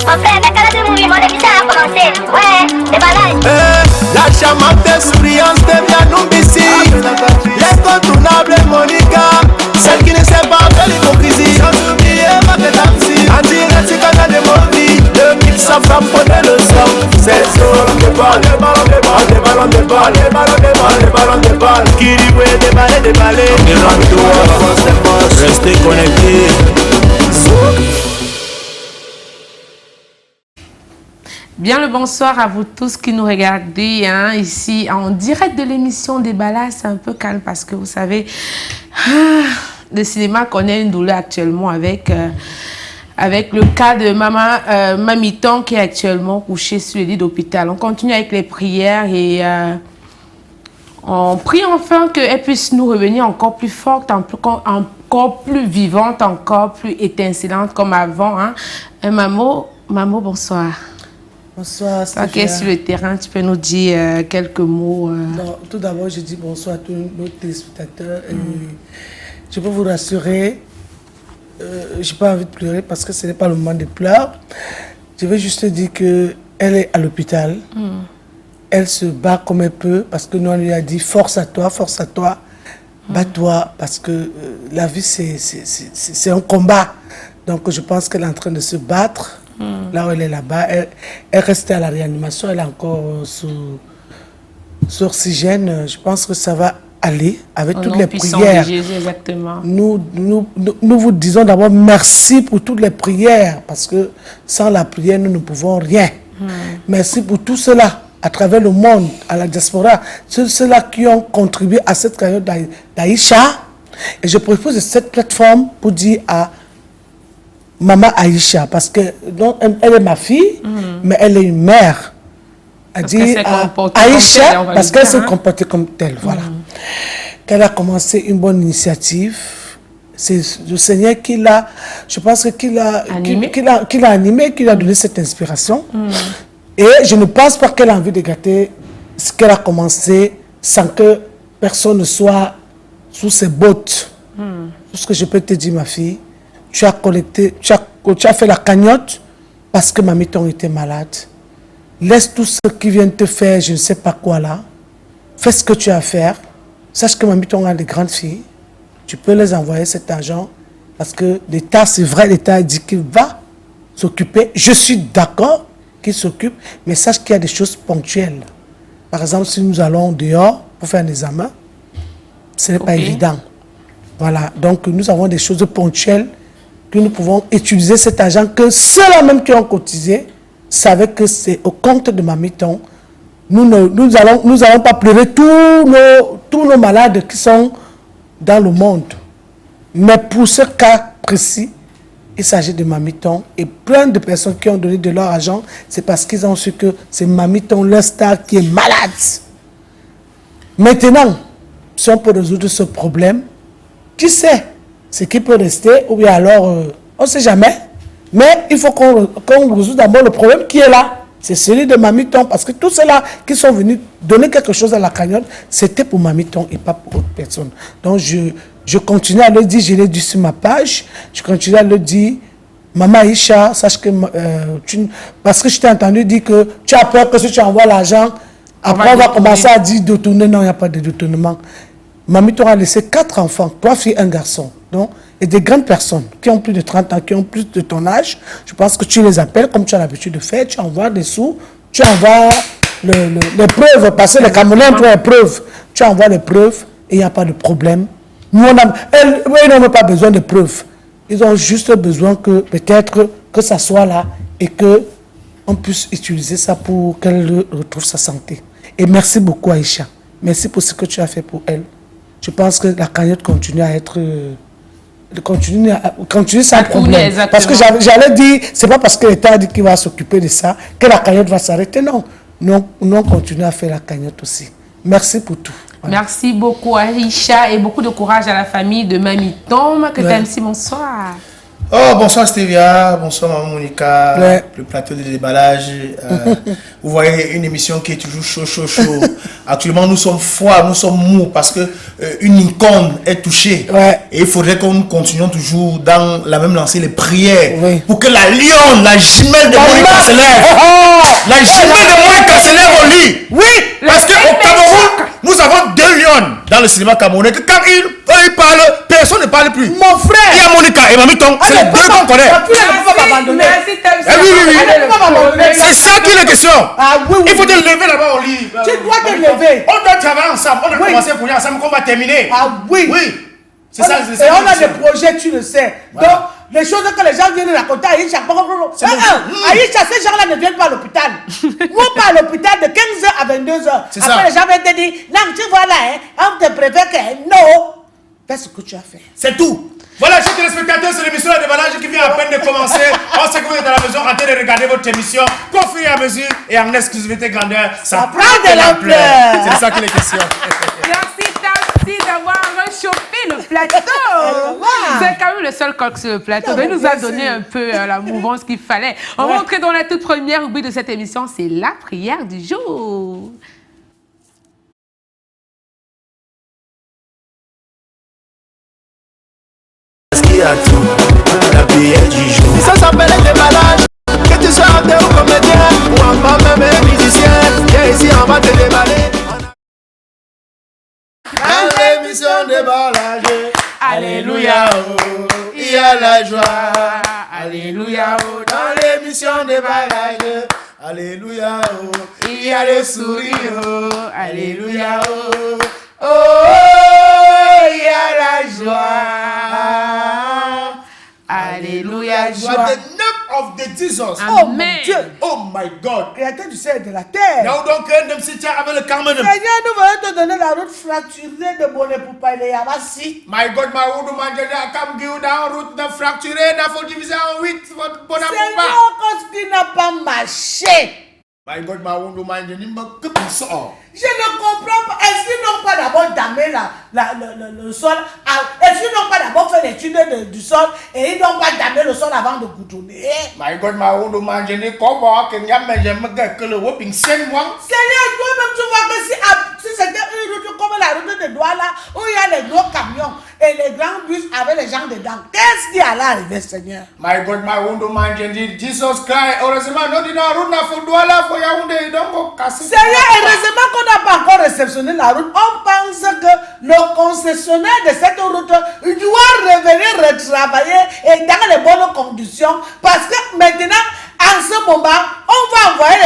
En fait, mais quand le mouvement de ça a commencé, ouais, déballage. La charmante souriante devient Numbisi. L'incontournable Monica, celle qui ne sait pas faire l'hypocrisie. Sans oublier Maketamsi, Anti-Rati Kana de Movi. Le mille sa femme connaît le son. C'est le ballon de balle, les ballons de balle, les ballons de balle, les ballons de balle, les ballons de balle. Kiriwe déballé, déballé. Restez connectés. Bien le bonsoir à vous tous qui nous regardez ici en direct de l'émission Déballage. C'est un peu calme parce que vous savez, le cinéma connaît une douleur actuellement avec le cas de maman Mamiton qui est actuellement couchée sur le lit d'hôpital. On continue avec les prières et on prie enfin qu'elle puisse nous revenir encore plus forte, encore plus vivante, encore plus étincelante comme avant. Maman, bonsoir. Bonsoir, Stéphane. Ok, sur le terrain, tu peux nous dire quelques mots Non, tout d'abord, je dis bonsoir à tous nos téléspectateurs. Et je peux vous rassurer, je n'ai pas envie de pleurer parce que ce n'est pas le moment de pleurs. Je vais juste dire qu'elle est à l'hôpital. Elle se bat comme elle peut parce que nous, on lui a dit force à toi, bats-toi parce que la vie, c'est un combat. Donc, je pense qu'elle est en train de se battre. Là où elle est là-bas, elle restait à la réanimation, elle est encore sous oxygène. Je pense que ça va aller avec toutes les prières. Jésus, exactement. Nous vous disons d'abord merci pour toutes les prières, parce que sans la prière, nous ne pouvons rien. Merci pour tout cela à travers le monde, à la diaspora, ceux-là qui ont contribué à cette carrière d'Aïcha. Et je propose cette plateforme pour dire à Maman Aïcha, parce que elle est ma fille, mais elle est une mère. Elle dit à Aïcha, parce qu'elle s'est comportée comme telle. Voilà. Qu'elle a commencé une bonne initiative. C'est le Seigneur qui l'a, je pense qu'il a animé, qui a donné cette inspiration. Et je ne pense pas qu'elle a envie de gâter ce qu'elle a commencé sans que personne ne soit sous ses bottes. Tout ce que je peux te dire, ma fille, tu as collecté, tu as fait la cagnotte parce que Mamiton était malade. Laisse tout ce qui vient te faire, je ne sais pas quoi là. Fais ce que tu as à faire. Sache que Mamiton a des grandes filles. Tu peux les envoyer cet argent parce que l'État, c'est vrai, l'État dit qu'il va s'occuper. Je suis d'accord qu'il s'occupe, mais sache qu'il y a des choses ponctuelles. Par exemple, si nous allons dehors pour faire un examen, ce n'est pas évident. Voilà, donc nous avons des choses ponctuelles que nous pouvons utiliser cet argent que ceux-là même qui ont cotisé savaient que c'est au compte de Mamiton. Nous allons pas pleurer tous nos malades qui sont dans le monde. Mais pour ce cas précis, il s'agit de Mamiton. Et plein de personnes qui ont donné de leur argent, c'est parce qu'ils ont su que c'est Mamiton, leur star, qui est malade. Maintenant, si on peut résoudre ce problème, qui sait ce qui peut rester, ou bien alors, on ne sait jamais. Mais il faut qu'on résout d'abord le problème qui est là. C'est celui de Mamiton, parce que tous ceux-là qui sont venus donner quelque chose à la cagnotte, c'était pour Mamiton et pas pour autre personne. Donc je continue à le dire, je l'ai dit sur ma page, je continue à le dire, Maman Aïcha, sache que, parce que je t'ai entendu dire que tu as peur que si tu envoies l'argent, après on va commencer à dire détourner. Non, il n'y a pas de détournement. Mamiton a laissé 4 enfants, 3 filles, 1 garçon. Donc, et des grandes personnes qui ont plus de 30 ans, qui ont plus de ton âge, je pense que tu les appelles comme tu as l'habitude de faire, tu envoies des sous, tu envoies les preuves, parce que les Camerounais ont les preuves. Tu envoies les preuves et il n'y a pas de problème. Nous, ils n'ont pas besoin de preuves. Ils ont juste besoin que peut-être que ça soit là et qu'on puisse utiliser ça pour qu'elle retrouve sa santé. Et merci beaucoup Aïcha. Merci pour ce que tu as fait pour elle. Je pense que la cagnotte continue à être... continue sans problème. Parce que j'allais dire, c'est pas parce que l'État a dit qu'il va s'occuper de ça que la cagnotte va s'arrêter. Non. Nous, on continue à faire la cagnotte aussi. Merci pour tout. Voilà. Merci beaucoup Aïcha et beaucoup de courage à la famille de Mamiton. Que t'aimes si bonsoir. Oh, bonsoir Stevia, bonsoir Maman Monica, Ouais. le plateau de déballage. Vous voyez une émission qui est toujours chaud. Actuellement, nous sommes froids, nous sommes mous parce que une icône est touchée. Ouais. Et il faudrait que nous continuions toujours dans la même lancée, les prières, Oui. pour que la lionne, la jumelle de Monica se lève. La jumelle de Monica se lève au lit. Oui. Parce qu'au Cameroun, nous avons 2 lions dans le cinéma camerounais que quand ils parlent, personne ne parle plus. Mon frère. Il y a Monica et Mamie Tong, c'est les deux qu'on connaît. La fille ne peut pas m'abandonner. Merci, Eh oui. Elle ne peut pas m'abandonner. C'est ça qui est la question. Ah oui. Il faut te lever là-bas au lit. Tu dois te lever. On doit travailler ensemble. On a Oui. commencé pour y ensemble qu'on va terminer. Ah oui. Oui. C'est ça. Et on a des projets, tu le sais. Voilà. Donc, les choses que les gens viennent raconter à Aïcha. Aïcha, ces gens-là ne viennent pas à l'hôpital. Nous, pas à l'hôpital de 15h à 22h. C'est Après, ça. les gens viennent te dire, non, tu vois là, on te préfère que non. Fais ce que tu as fait. C'est tout. Voilà, chers téléspectateurs, c'est l'émission de déballage qui vient à peine de commencer. On sait que vous êtes à la maison en train de regarder votre émission. Qu'au fur et à mesure et en exclusivité grandeur, ça prend de l'ampleur. C'est de ça qu'il est question. Merci Tansi d'avoir réchauffé le plateau. C'est quand même le seul coq sur le plateau. Il nous a donné un peu la mouvance qu'il fallait. On va entrer dans la toute première rubrique de cette émission, c'est la prière du jour. La prière du jour. Ça s'appelle le déballage. Que tu sois acteur ou comédien, ou encore même musicien, viens ici, on va te déballer. Dans l'émission déballage, alléluia, oh, il y a la joie. Alléluia, oh, dans l'émission déballage, alléluia, oh, il y a le sourire, oh, alléluia, oh, oh, il y a la joie. Alléluia, You are the name of the Jesus. Oh mon Amen. Dieu. Oh my God. Créateur du ciel et de la terre. Now donc un dem si avec le Carmen. Seigneur, nous voulons te donner la route fracturée de Bonnet pour parler à Massi. My God, my wound man I come give down route de fracturé, da faut diviser en 8 votre bon Seigneur, quand ce qui n'a pas marché. My God, my wound man je me que pour ça. Je ne comprends pas. Est-ce qu'ils n'ont pas d'abord damé le sol? Est-ce qu'ils n'ont pas d'abord fait l'étude du sol et ils n'ont pas damé le sol avant de goudronner? My God, my wound man je ne comprends que je me que le whopping 5 mois. Seigneur, toi-même tu vois que si c'était une route comme la route de Douala où il y a les gros camions et les grands bus avec les gens dedans, qu'est-ce qui allait arriver, Seigneur? My God, my wound man je dis Jesus Christ. Heureusement, nous disons route na faut Douala faut Yaoundé donc casser. Seigneur, heureusement qu'on n'a pas encore réceptionné la route. On pense que le concessionnaire de cette route doit revenir retravailler et dans les bonnes conditions parce que maintenant, en ce moment, on va envoyer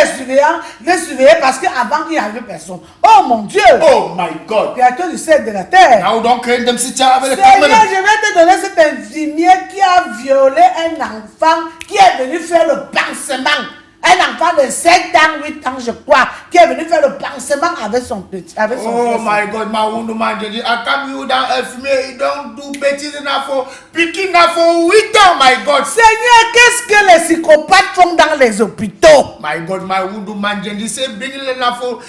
les surveiller parce qu'avant il n'y avait personne. Oh mon Dieu! Oh my God! Créateur du ciel et de la terre. Now donc un dem si avec le Seigneur, Carmen. je vais te donner cet infirmier qui a violé un enfant qui est venu faire le pansement. Un enfant de 7 ans, 8 ans, je crois, qui est venu faire le pansement avec son petit. Avec son Oh fils. my God, ma wound man, je dis, I come you down FME, don't do bêtises na for, picking na for 8 ans, my God. Seigneur, qu'est-ce que les psychopathes font dans les hôpitaux? My God, my wound man, je dis, c'est bien na for,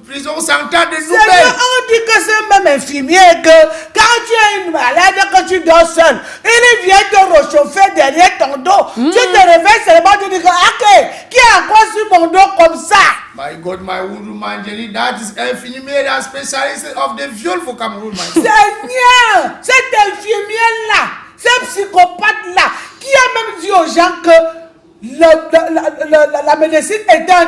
prison sans tas de Seigneur, nouvelles. on dit que c'est même infirmier que quand tu as une malade, que tu dors seul, il vient te réchauffer derrière ton dos. Tu te réveilles seulement, tu dis que, ok, qui a quoi sur mon dos comme ça? My God, my wound man, je dis, that is infirmier, that specialist of the viol for Cameroon, my God. Seigneur, cet infirmier-là, ce psychopathe-là, qui a même dit aux gens que la médecine est un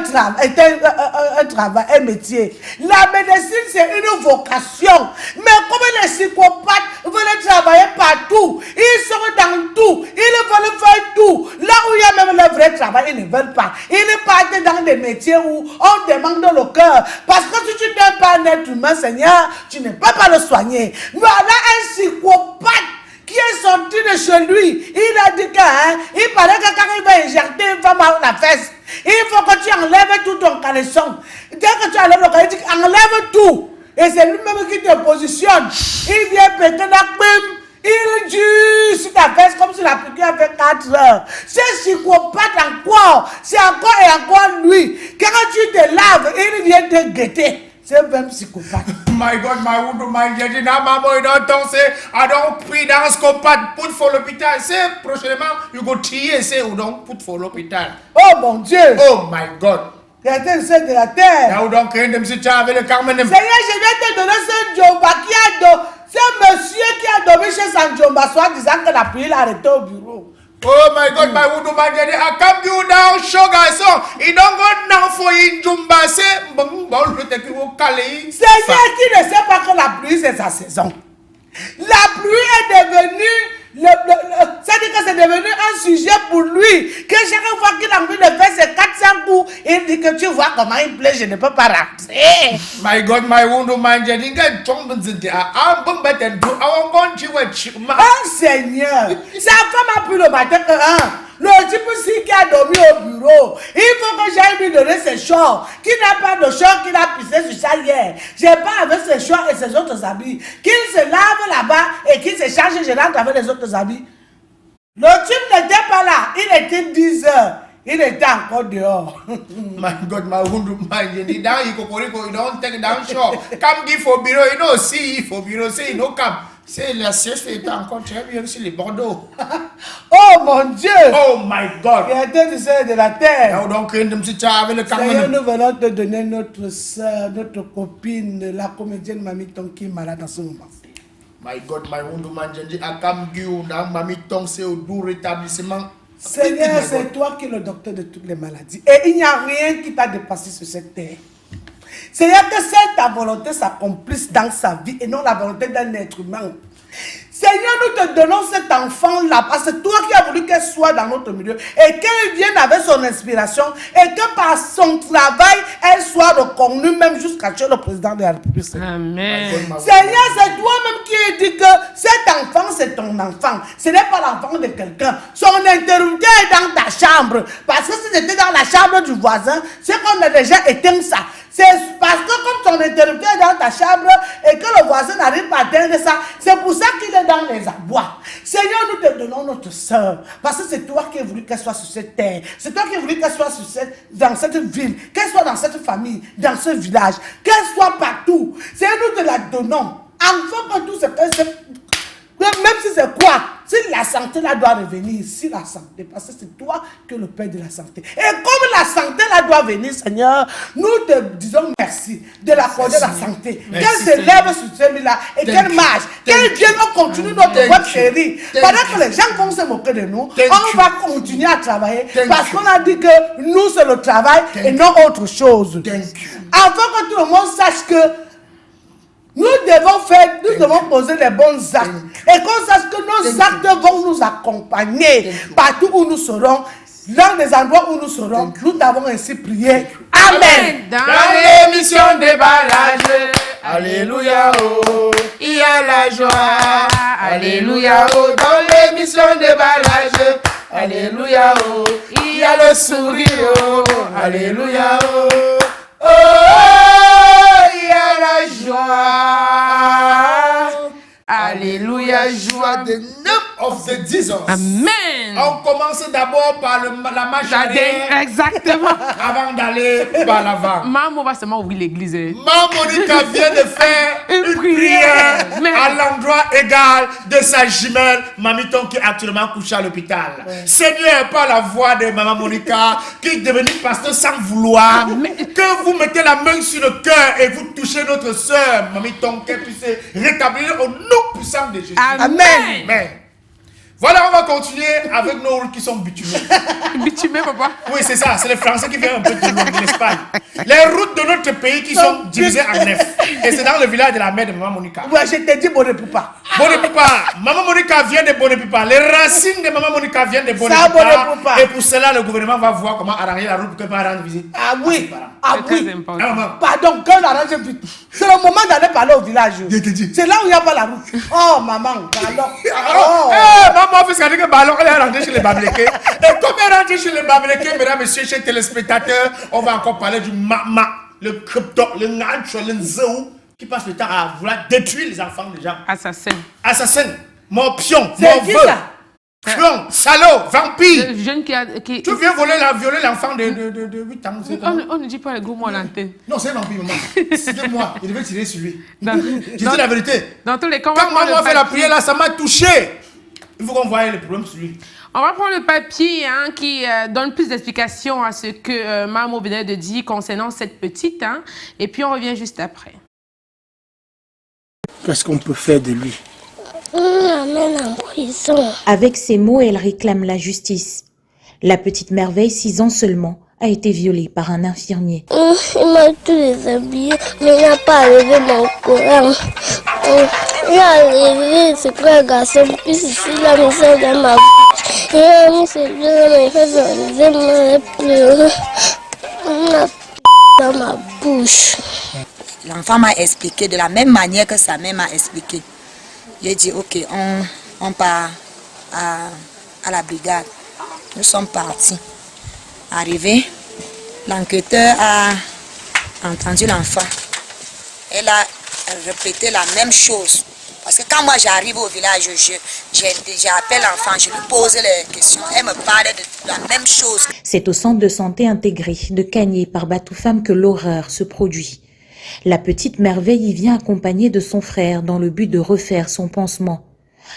travail, un métier. La médecine, c'est une vocation. Mais comme les psychopathes veulent travailler partout, ils sont dans tout, ils veulent faire tout. Là où il y a même le vrai travail, ils ne veulent pas. Ils partent dans des métiers où on demande le cœur. Parce que si tu ne donnes pas un être humain, Seigneur, tu ne peux pas le soigner. Voilà un psychopathe qui est sorti de chez lui. Il a dit qu'il paraît que quand il va injecter une femme à la fesse, il faut que tu enlèves tout ton caleçon. Dès que tu enlèves le caleçon, il dit enlève tout. Et c'est lui-même qui te positionne. Il vient péter la même. Il dure sur ta fesse comme si la piqûre a fait 4 heures. C'est psychopathe encore. C'est encore et encore lui. Quand tu te laves, il vient te guetter. C'est un psychopathe. My God, my wound, my daddy, now maman, you don't talk, say, I don't put down scopat, put for l'hôpital. Say, prochainement, you go trier, say, you don't put for l'hôpital. Oh mon Dieu. Oh my God. Créateur du ciel de la terre. Now don't craindre de monsieur avec le Carmen. Seigneur, je viens te donner ce Djomba qui a dormi. Ce monsieur qui a dormi chez San Djomba, soit disant que la pluie l'a arrêté au bureau. Oh my God, my wound, my daddy, I come you down, sugar, so, he don't go now for you, Jumba, say, bon, le te qui vous caler. Seigneur qui ne sait pas que la pluie c'est sa saison. La pluie est devenue, c'est-à-dire que c'est devenu un sujet pour lui. Que chaque fois qu'il a envie de faire ses 400 coups, il dit que tu vois comment il plaît, je ne peux pas rentrer. My God, my wound, my daddy, get jumping to the I'm better than do. I want to watch. Oh Seigneur, sa femme a pris le matin que le type qui a dormi au bureau, il faut que j'aille lui donner ses shorts, qui n'a pas de shorts, qu'il a pissé sur ça hier. J'ai pas avec ses shorts et ses autres habits. Qu'il se lave là-bas et qu'il se change et je rentre avec les autres habits. Le type n'était pas là, il était 10 heures. Il était encore dehors. My God, my wound, my daddy, down you go, you don't take down shore. Come give for bureau, you know, see for bureau, say, you know, come. C'est la sieste est encore très bien sur les Bordeaux. Oh mon Dieu! Oh my God! Créateur du ciel et de la terre. Now don't craindre de monsieur avec le Seigneur, Carmen. nous venons te donner notre soeur, notre copine, la comédienne Mamie Ton qui est malade en ce moment. My God, my wound, my daddy, I come you down, Mamie Ton, c'est au doux rétablissement. Seigneur, c'est toi qui es le docteur de toutes les maladies. Et il n'y a rien qui t'a dépassé sur cette terre. Seigneur, que cette ta volonté s'accomplisse dans sa vie et non la volonté d'un être humain. Seigneur, nous te donnons cet enfant-là parce que toi qui as voulu qu'elle soit dans notre milieu et qu'elle vienne avec son inspiration et que par son travail, elle soit reconnue même jusqu'à chez le président de la République. Amen. Seigneur, c'est toi-même qui dis que cet enfant, c'est ton enfant. Ce n'est pas l'enfant de quelqu'un. Son interrupteur est dans ta chambre. Parce que si c'était dans la chambre du voisin, c'est qu'on a déjà éteint ça. C'est parce que comme ton interrupteur est dans ta chambre et que le voisin n'arrive pas à atteindre ça, c'est pour ça qu'il est dans les abois. Seigneur, nous te donnons notre soeur. Parce que c'est toi qui as voulu qu'elle soit sur cette terre. C'est toi qui as voulu qu'elle soit dans cette ville, qu'elle soit dans cette famille, dans ce village, qu'elle soit partout. Seigneur, nous te la donnons. Enfin que tout ce que même si c'est quoi, si la santé là doit revenir, si la santé, parce que c'est toi que le Père de la santé. Et comme la santé là doit venir, Seigneur, nous te disons merci de l'accorder la santé. Qu'elle se lève sur celui-là et qu'elle marche, qu'elle vienne, on continue notre web série. Pendant que les gens vont se moquer de nous, on va continuer à travailler parce qu'on a dit que nous c'est le travail et non autre chose. Afin que tout le monde sache que nous devons poser les bons actes. Et qu'on sache que nos actes vont nous accompagner partout où nous serons, dans les endroits où nous serons. Nous t'avons ainsi prié. Amen. Dans l'émission déballage, alléluia, oh, il y a la joie. Alléluia, oh, dans l'émission déballage, alléluia, oh, il y a le sourire, oh, alléluia, oh, oh, il y a la joie. Alléluia, joie de 9 of the Jesus. Amen. On commence d'abord par la marche arrière Exactement. avant d'aller par l'avant. Maman va seulement ouvrir l'église. Maman Monica vient de faire Une une prière. prière à l'endroit égal de sa jumelle Mamiton qui est actuellement couchée à l'hôpital. Seigneur, par la voix de Maman Monica qui est devenue pasteur sans vouloir, que vous mettez la main sur le cœur et vous touchez notre soeur Mamiton qu'elle puisse rétablir au nom puissant de Jésus. Amen. Amen. Voilà, on va continuer avec nos routes qui sont bitumées. Bitumé, papa. Oui, c'est ça, c'est les Français qui viennent un peu de l'Espagne. Les routes de notre pays qui sont divisées en 9. Et c'est dans le village de la mère de Maman Monica. Ouais, je t'ai dit Bonne-Poupa. Bonne-Poupa. Maman Monica vient de Bonne-Poupa. Les racines de Maman Monica viennent de Bonne-Poupa. Bonne-Poupa. Et pour cela, le gouvernement va voir comment arranger la route pour qu'elle puisse rendre visite. Ah oui, ah C'est oui. très important. Pardon, qu'on arrange vite. C'est le moment d'aller parler au village. C'est là où il n'y a pas la route. Oh, maman, pardon. Oh. Maman fait ce qu'elle dit que ballon, elle est rentrée chez les Bablékés. Et comme elle est rentrée chez les Bablékés, mesdames, messieurs, chers téléspectateurs, on va encore parler du mama, le crypto, le nancho, le nzou, qui passe le temps à vouloir détruire les enfants des gens. Assassin. Assassin, mon pion, C'est mon qui vœu. ça? Fion, salaud, vampire. Le jeune qui... Tu viens violer l'enfant de 8 ans. On ne dit pas le gros mot à l'antenne. Non, c'est un vampire, maman. C'est moi, il devait tirer sur lui. Je dis dans- la vérité. Dans tous les cas, Quand maman fait la prière là, ça m'a touché. Il faut qu'on voie le problème sur lui. On va prendre le papier qui donne plus d'explications à ce que Mamo venait de dire concernant cette petite. Et puis on revient juste après. Qu'est-ce qu'on peut faire de lui? On l'amène en prison. Avec ces mots, elle réclame la justice. La petite merveille, 6 ans seulement, a été violée par un infirmier. Il m'a tout déshabillé, mais il n'a pas enlevé mon courant. Il a enlevé ce grand garçon, puis ici, il a mis ça dans ma bouche. Il a mis ce bleu, mais il fait ça, il pleurer. Il a dans ma bouche. L'enfant m'a expliqué de la même manière que sa mère m'a expliqué. J'ai dit, ok, on part à la brigade. Nous sommes partis. Arrivé, l'enquêteur a entendu l'enfant. Elle a répété la même chose. Parce que quand moi j'arrive au village, j'appelle l'enfant, je lui pose les questions. Elle me parlait de la même chose. C'est au centre de santé intégré de Kagné par Batoufam que l'horreur se produit. La petite merveille y vient accompagnée de son frère dans le but de refaire son pansement.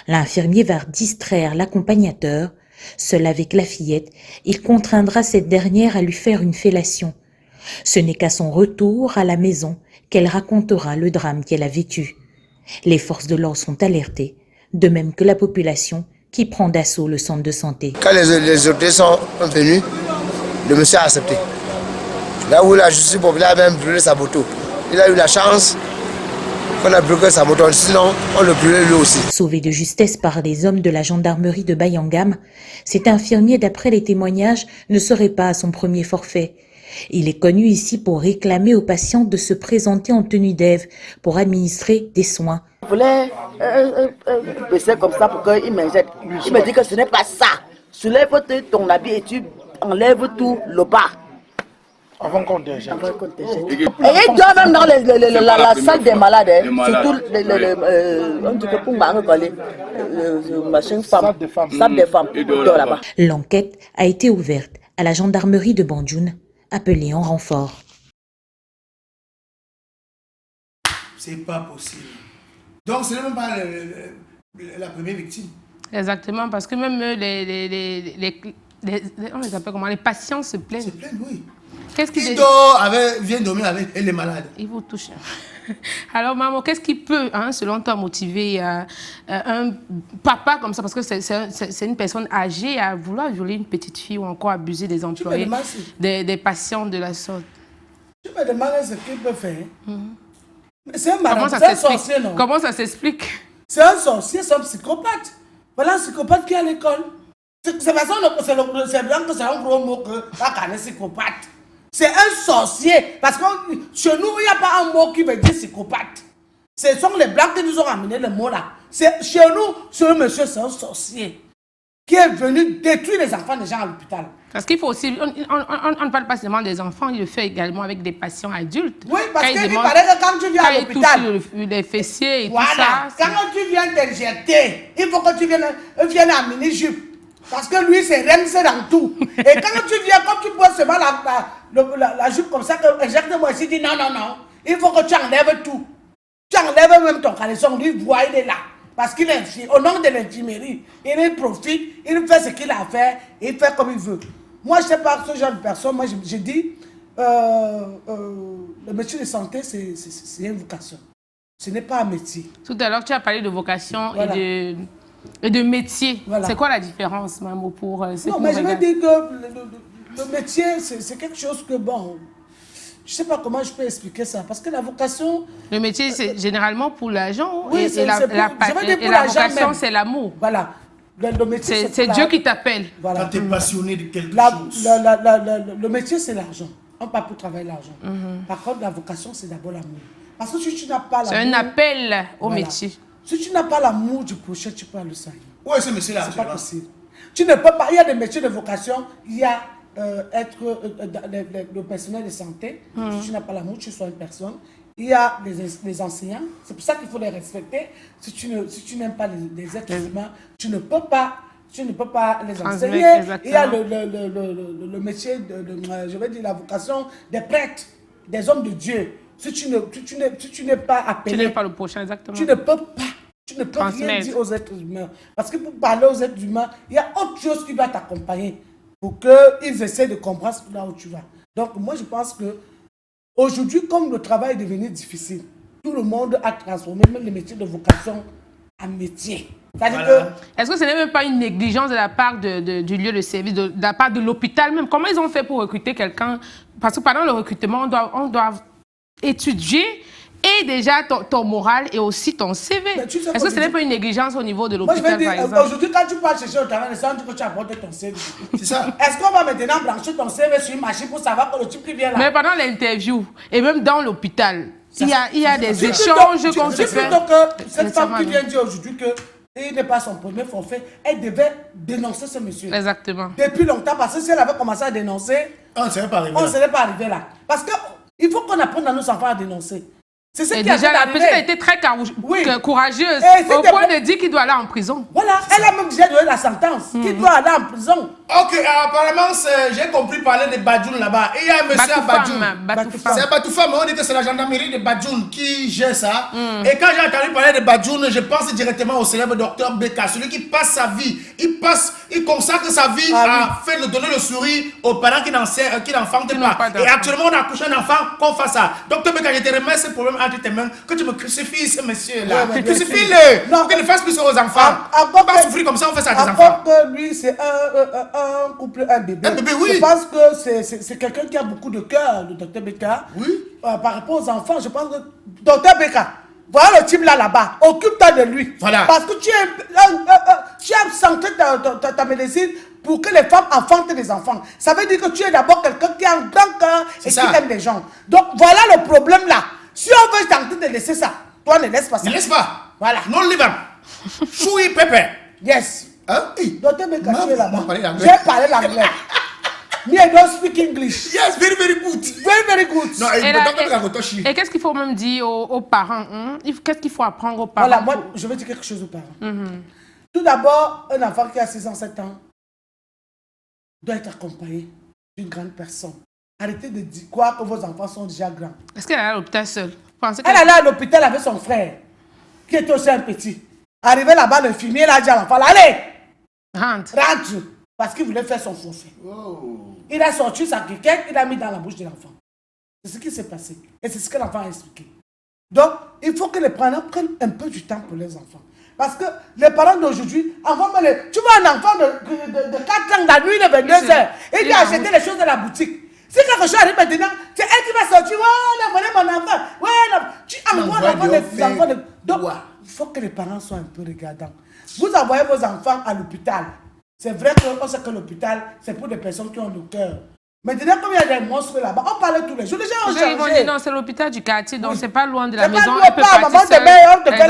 L'infirmier va distraire l'accompagnateur. Seul avec la fillette, il contraindra cette dernière à lui faire une fellation. Ce n'est qu'à son retour à la maison qu'elle racontera le drame qu'elle a vécu. Les forces de l'ordre sont alertées, de même que la population qui prend d'assaut le centre de santé. Quand les autorités sont venus, le monsieur a accepté. Là où la justice populaire a même brûlé sa moto. Il a eu la chance qu'on a brûlé sa moto, sinon on le brûlait lui aussi. Sauvé de justesse par des hommes de la gendarmerie de Bayangam, cet infirmier, d'après les témoignages, ne serait pas à son premier forfait. Il est connu ici pour réclamer aux patients de se présenter en tenue d'Ève pour administrer des soins. Je voulais baisser comme ça pour qu'il m'injecte. Il me dit que ce n'est pas ça. Soulève ton habit et tu enlèves tout le bas. Avant qu'on déjette. Et il dort même dans la salle des malades. Surtout on dit que pour machin femme. Salle des femmes. Il dort là-bas. L'enquête a été ouverte à la gendarmerie de Bandjoun, appelée en renfort. C'est pas possible. Donc ce n'est même pas la première victime. Exactement, parce que même on les appelle comment, les patients se plaignent. Se plaignent, oui. Qu'est-ce qui vient dormir avec les malades. Il vous touche. Alors, maman, qu'est-ce qui peut, selon toi, motiver un papa comme ça? Parce que c'est une personne âgée à vouloir violer une petite fille ou encore abuser des employés, des patients de la sorte. Tu me demandes ce qu'il peut faire. Mais c'est un malade, c'est un sorcier, non? Comment ça s'explique? C'est un sorcier, c'est un psychopathe. Voilà un psychopathe qui est à l'école. C'est bien que c'est un gros mot que un psychopathe. C'est un sorcier. Parce que chez nous, il n'y a pas un mot qui veut dire psychopathe. Ce sont les Blancs qui nous ont amené le mot là. Chez nous, ce monsieur, c'est un sorcier qui est venu détruire les enfants des gens à l'hôpital. Parce qu'il faut aussi, on ne parle pas seulement des enfants, il le fait également avec des patients adultes. Oui, parce qu'il paraît que quand tu viens à l'hôpital, les fessiers et voilà, tout ça. Quand tu viens t'injecter, il faut que tu viennes en mini-jupe. Parce que lui, c'est Rems dans tout. Et quand tu viens, comme tu vois seulement la jupe comme ça, injecte-moi ici, dit non, il faut que tu enlèves tout. Tu enlèves même ton caleçon, lui, voit, il est là. Parce qu'il est au nom de l'infirmerie, il profite, il fait ce qu'il a à faire, il fait comme il veut. Moi, je ne sais pas ce genre de personne, moi, je dis, le métier de santé, c'est une vocation. Ce n'est pas un métier. Tout à l'heure, tu as parlé de vocation voilà. et de métier. Voilà. C'est quoi la différence, Mamo, pour ceux Non, mais je veux dire que le métier, c'est quelque chose que, bon, je ne sais pas comment je peux expliquer ça. Parce que la vocation... Le métier, c'est généralement pour l'argent. Oui, et la vocation, c'est l'amour. Voilà. Le métier, c'est Dieu qui t'appelle. Voilà. Quand tu es passionné de quelque chose. Le métier, c'est l'argent. On part pour travailler l'argent. Par contre, la vocation, c'est d'abord l'amour. Parce que si tu n'as pas l'amour... C'est un appel au métier. Si tu n'as pas l'amour du prochain, tu peux le salir. Oui, ce métier-là. C'est pas possible. Tu ne peux pas... Il y a des métiers de vocation. Il y a être le personnel de santé. Si tu n'as pas l'amour, tu sois une personne. Il y a des enseignants. C'est pour ça qu'il faut les respecter. Si tu n'aimes pas les êtres humains, tu ne peux pas tu ne peux pas les Transmettre, enseigner. exactement. Il y a le métier, je vais dire la vocation des prêtres, des hommes de Dieu. Si tu n'es pas appelé, Tu n'es pas le prochain, exactement. tu ne peux pas. Tu ne peux rien Transmettre. dire aux êtres humains. Parce que pour parler aux êtres humains, il y a autre chose qui doit t'accompagner pour qu'ils essaient de comprendre là où tu vas. Donc, moi, je pense que aujourd'hui, comme le travail est devenu difficile, tout le monde a transformé même les métiers de vocation en métier. C'est-à-dire Est-ce que ce n'est même pas une négligence de la part du lieu de service, de la part de l'hôpital même? Comment ils ont fait pour recruter quelqu'un? Parce que pendant le recrutement, on doit étudier et déjà ton moral et aussi ton CV. Est-ce que ce n'est pas une négligence au niveau de l'hôpital, par exemple? Aujourd'hui, quand tu pars chercher au travail, on dit que tu as apporté ton CV. C'est ça. Est-ce qu'on va maintenant brancher ton CV sur une machine pour savoir que le type qui vient là? Mais pendant l'interview et même dans l'hôpital, il y a des échanges qu'on se fait. Plutôt que cette femme qui vient dire aujourd'hui qu'il n'est pas son premier forfait, elle devait dénoncer ce monsieur. Exactement. Depuis longtemps, parce que si elle avait commencé à dénoncer, on ne serait pas arrivé on là. ne serait pas arrivé là. Parce qu'il faut qu'on apprenne à nos enfants à dénoncer. C'est ce Et qui a déjà, la petite a été très courageuse au point de dire qu'il doit aller en prison. Voilà, elle a même déjà donné la sentence, qu'il doit aller en prison. Ok, apparemment, j'ai compris parler de Badjoun là-bas. Et il y a un monsieur à Badjoun. C'est Batoufam, on dit que c'est la gendarmerie de Badjoun qui gère ça. Et quand j'ai entendu parler de Badjoun, je pense directement au célèbre docteur Beka, celui qui passe sa vie, il consacre sa vie à faire donner le sourire aux parents qui n'enfantent pas. Et actuellement, on a accouché un enfant qu'on fasse ça. Docteur Beka, je te remets ce problème entre tes mains, que tu me crucifies ce monsieur-là. Crucifie-le, pour qu'il ne fasse plus aux enfants. Pas souffrir comme ça, on fait ça à des enfants. Encore que lui, c'est un couple, un bébé. Oui. Je pense que c'est quelqu'un qui a beaucoup de cœur, le docteur Beka. Oui. Par rapport aux enfants, je pense que docteur Beka, voilà le type là-bas, occupe-toi de lui. Voilà. Parce que tu as absenté ta médecine pour que les femmes enfantent des enfants. Ça veut dire que tu es d'abord quelqu'un qui a un grand cœur et qui aime les gens. Donc voilà le problème là. Si on veut tenter de laisser ça, toi ne laisse pas ça. Ne laisse pas. Voilà. Non live. Choui pepper. Yes. Hein? Docteur Beka, tu es là-bas. J'ai J'ai parlé l'anglais. Me, I don't speak English. Yes, very, very good. Very, very good. Non, Et qu'est-ce qu'il faut même dire aux parents? Qu'est-ce qu'il faut apprendre aux parents? Voilà, moi, je veux dire quelque chose aux parents. Tout d'abord, un enfant qui a 6 ans, 7 ans doit être accompagné d'une grande personne. Arrêtez de dire quoi que vos enfants sont déjà grands. Est-ce qu'elle est allée à l'hôpital seule? Elle allait à l'hôpital avec son frère, qui était aussi un petit. Arrivé là-bas, l'infirmier a dit à l'enfant, allez, rentre. Parce qu'il voulait faire son forfait. Il a sorti sa criquette, il a mis dans la bouche de l'enfant. C'est ce qui s'est passé. Et c'est ce que l'enfant a expliqué. Donc, il faut que les parents prennent un peu du temps pour les enfants. Parce que les parents d'aujourd'hui, tu vois un enfant de 4 ans, la nuit, de 22 h, et il a acheté les choses de la boutique. Si quelque chose arrive maintenant, c'est elle qui va sortir. Ouais, voilà mon enfant. Ouais, tu envoies les enfants. Donc, il faut que les parents soient un peu regardants. Vous envoyez vos enfants à l'hôpital. C'est vrai qu'on sait que l'hôpital, c'est pour des personnes qui ont le cœur. Maintenant, comme il y a des monstres là-bas, on parlait tous les jours. Les gens ont changé. Ils vont dire non, c'est l'hôpital du quartier, donc c'est pas loin de la maison. C'est pas loin, maman te met, on te fait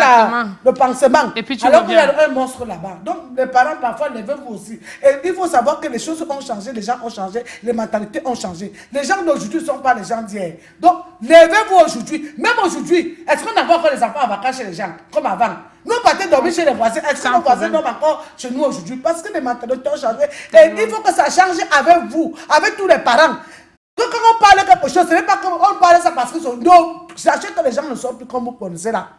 le pansement. Et puis tu alors qu'il y reviens. a un monstre là-bas. Donc les parents, parfois, levez-vous aussi. Et il faut savoir que les choses ont changé, les gens ont changé, les mentalités ont changé. Les gens d'aujourd'hui ne sont pas les gens d'hier. Donc, levez-vous aujourd'hui. Même aujourd'hui, est-ce qu'on a encore les enfants en vacances chez les gens, comme avant? Nous partons dormir chez les voisins. Est-ce que nos voisins dorment encore chez nous aujourd'hui? Parce que les mentalités ont changé. Et il faut que ça change avec vous, avec tous les parents. Quand on parle quelque chose, ce n'est pas qu'on parle ça parce que son dos. Sachez que les gens ne sont plus comme vous connaissez là.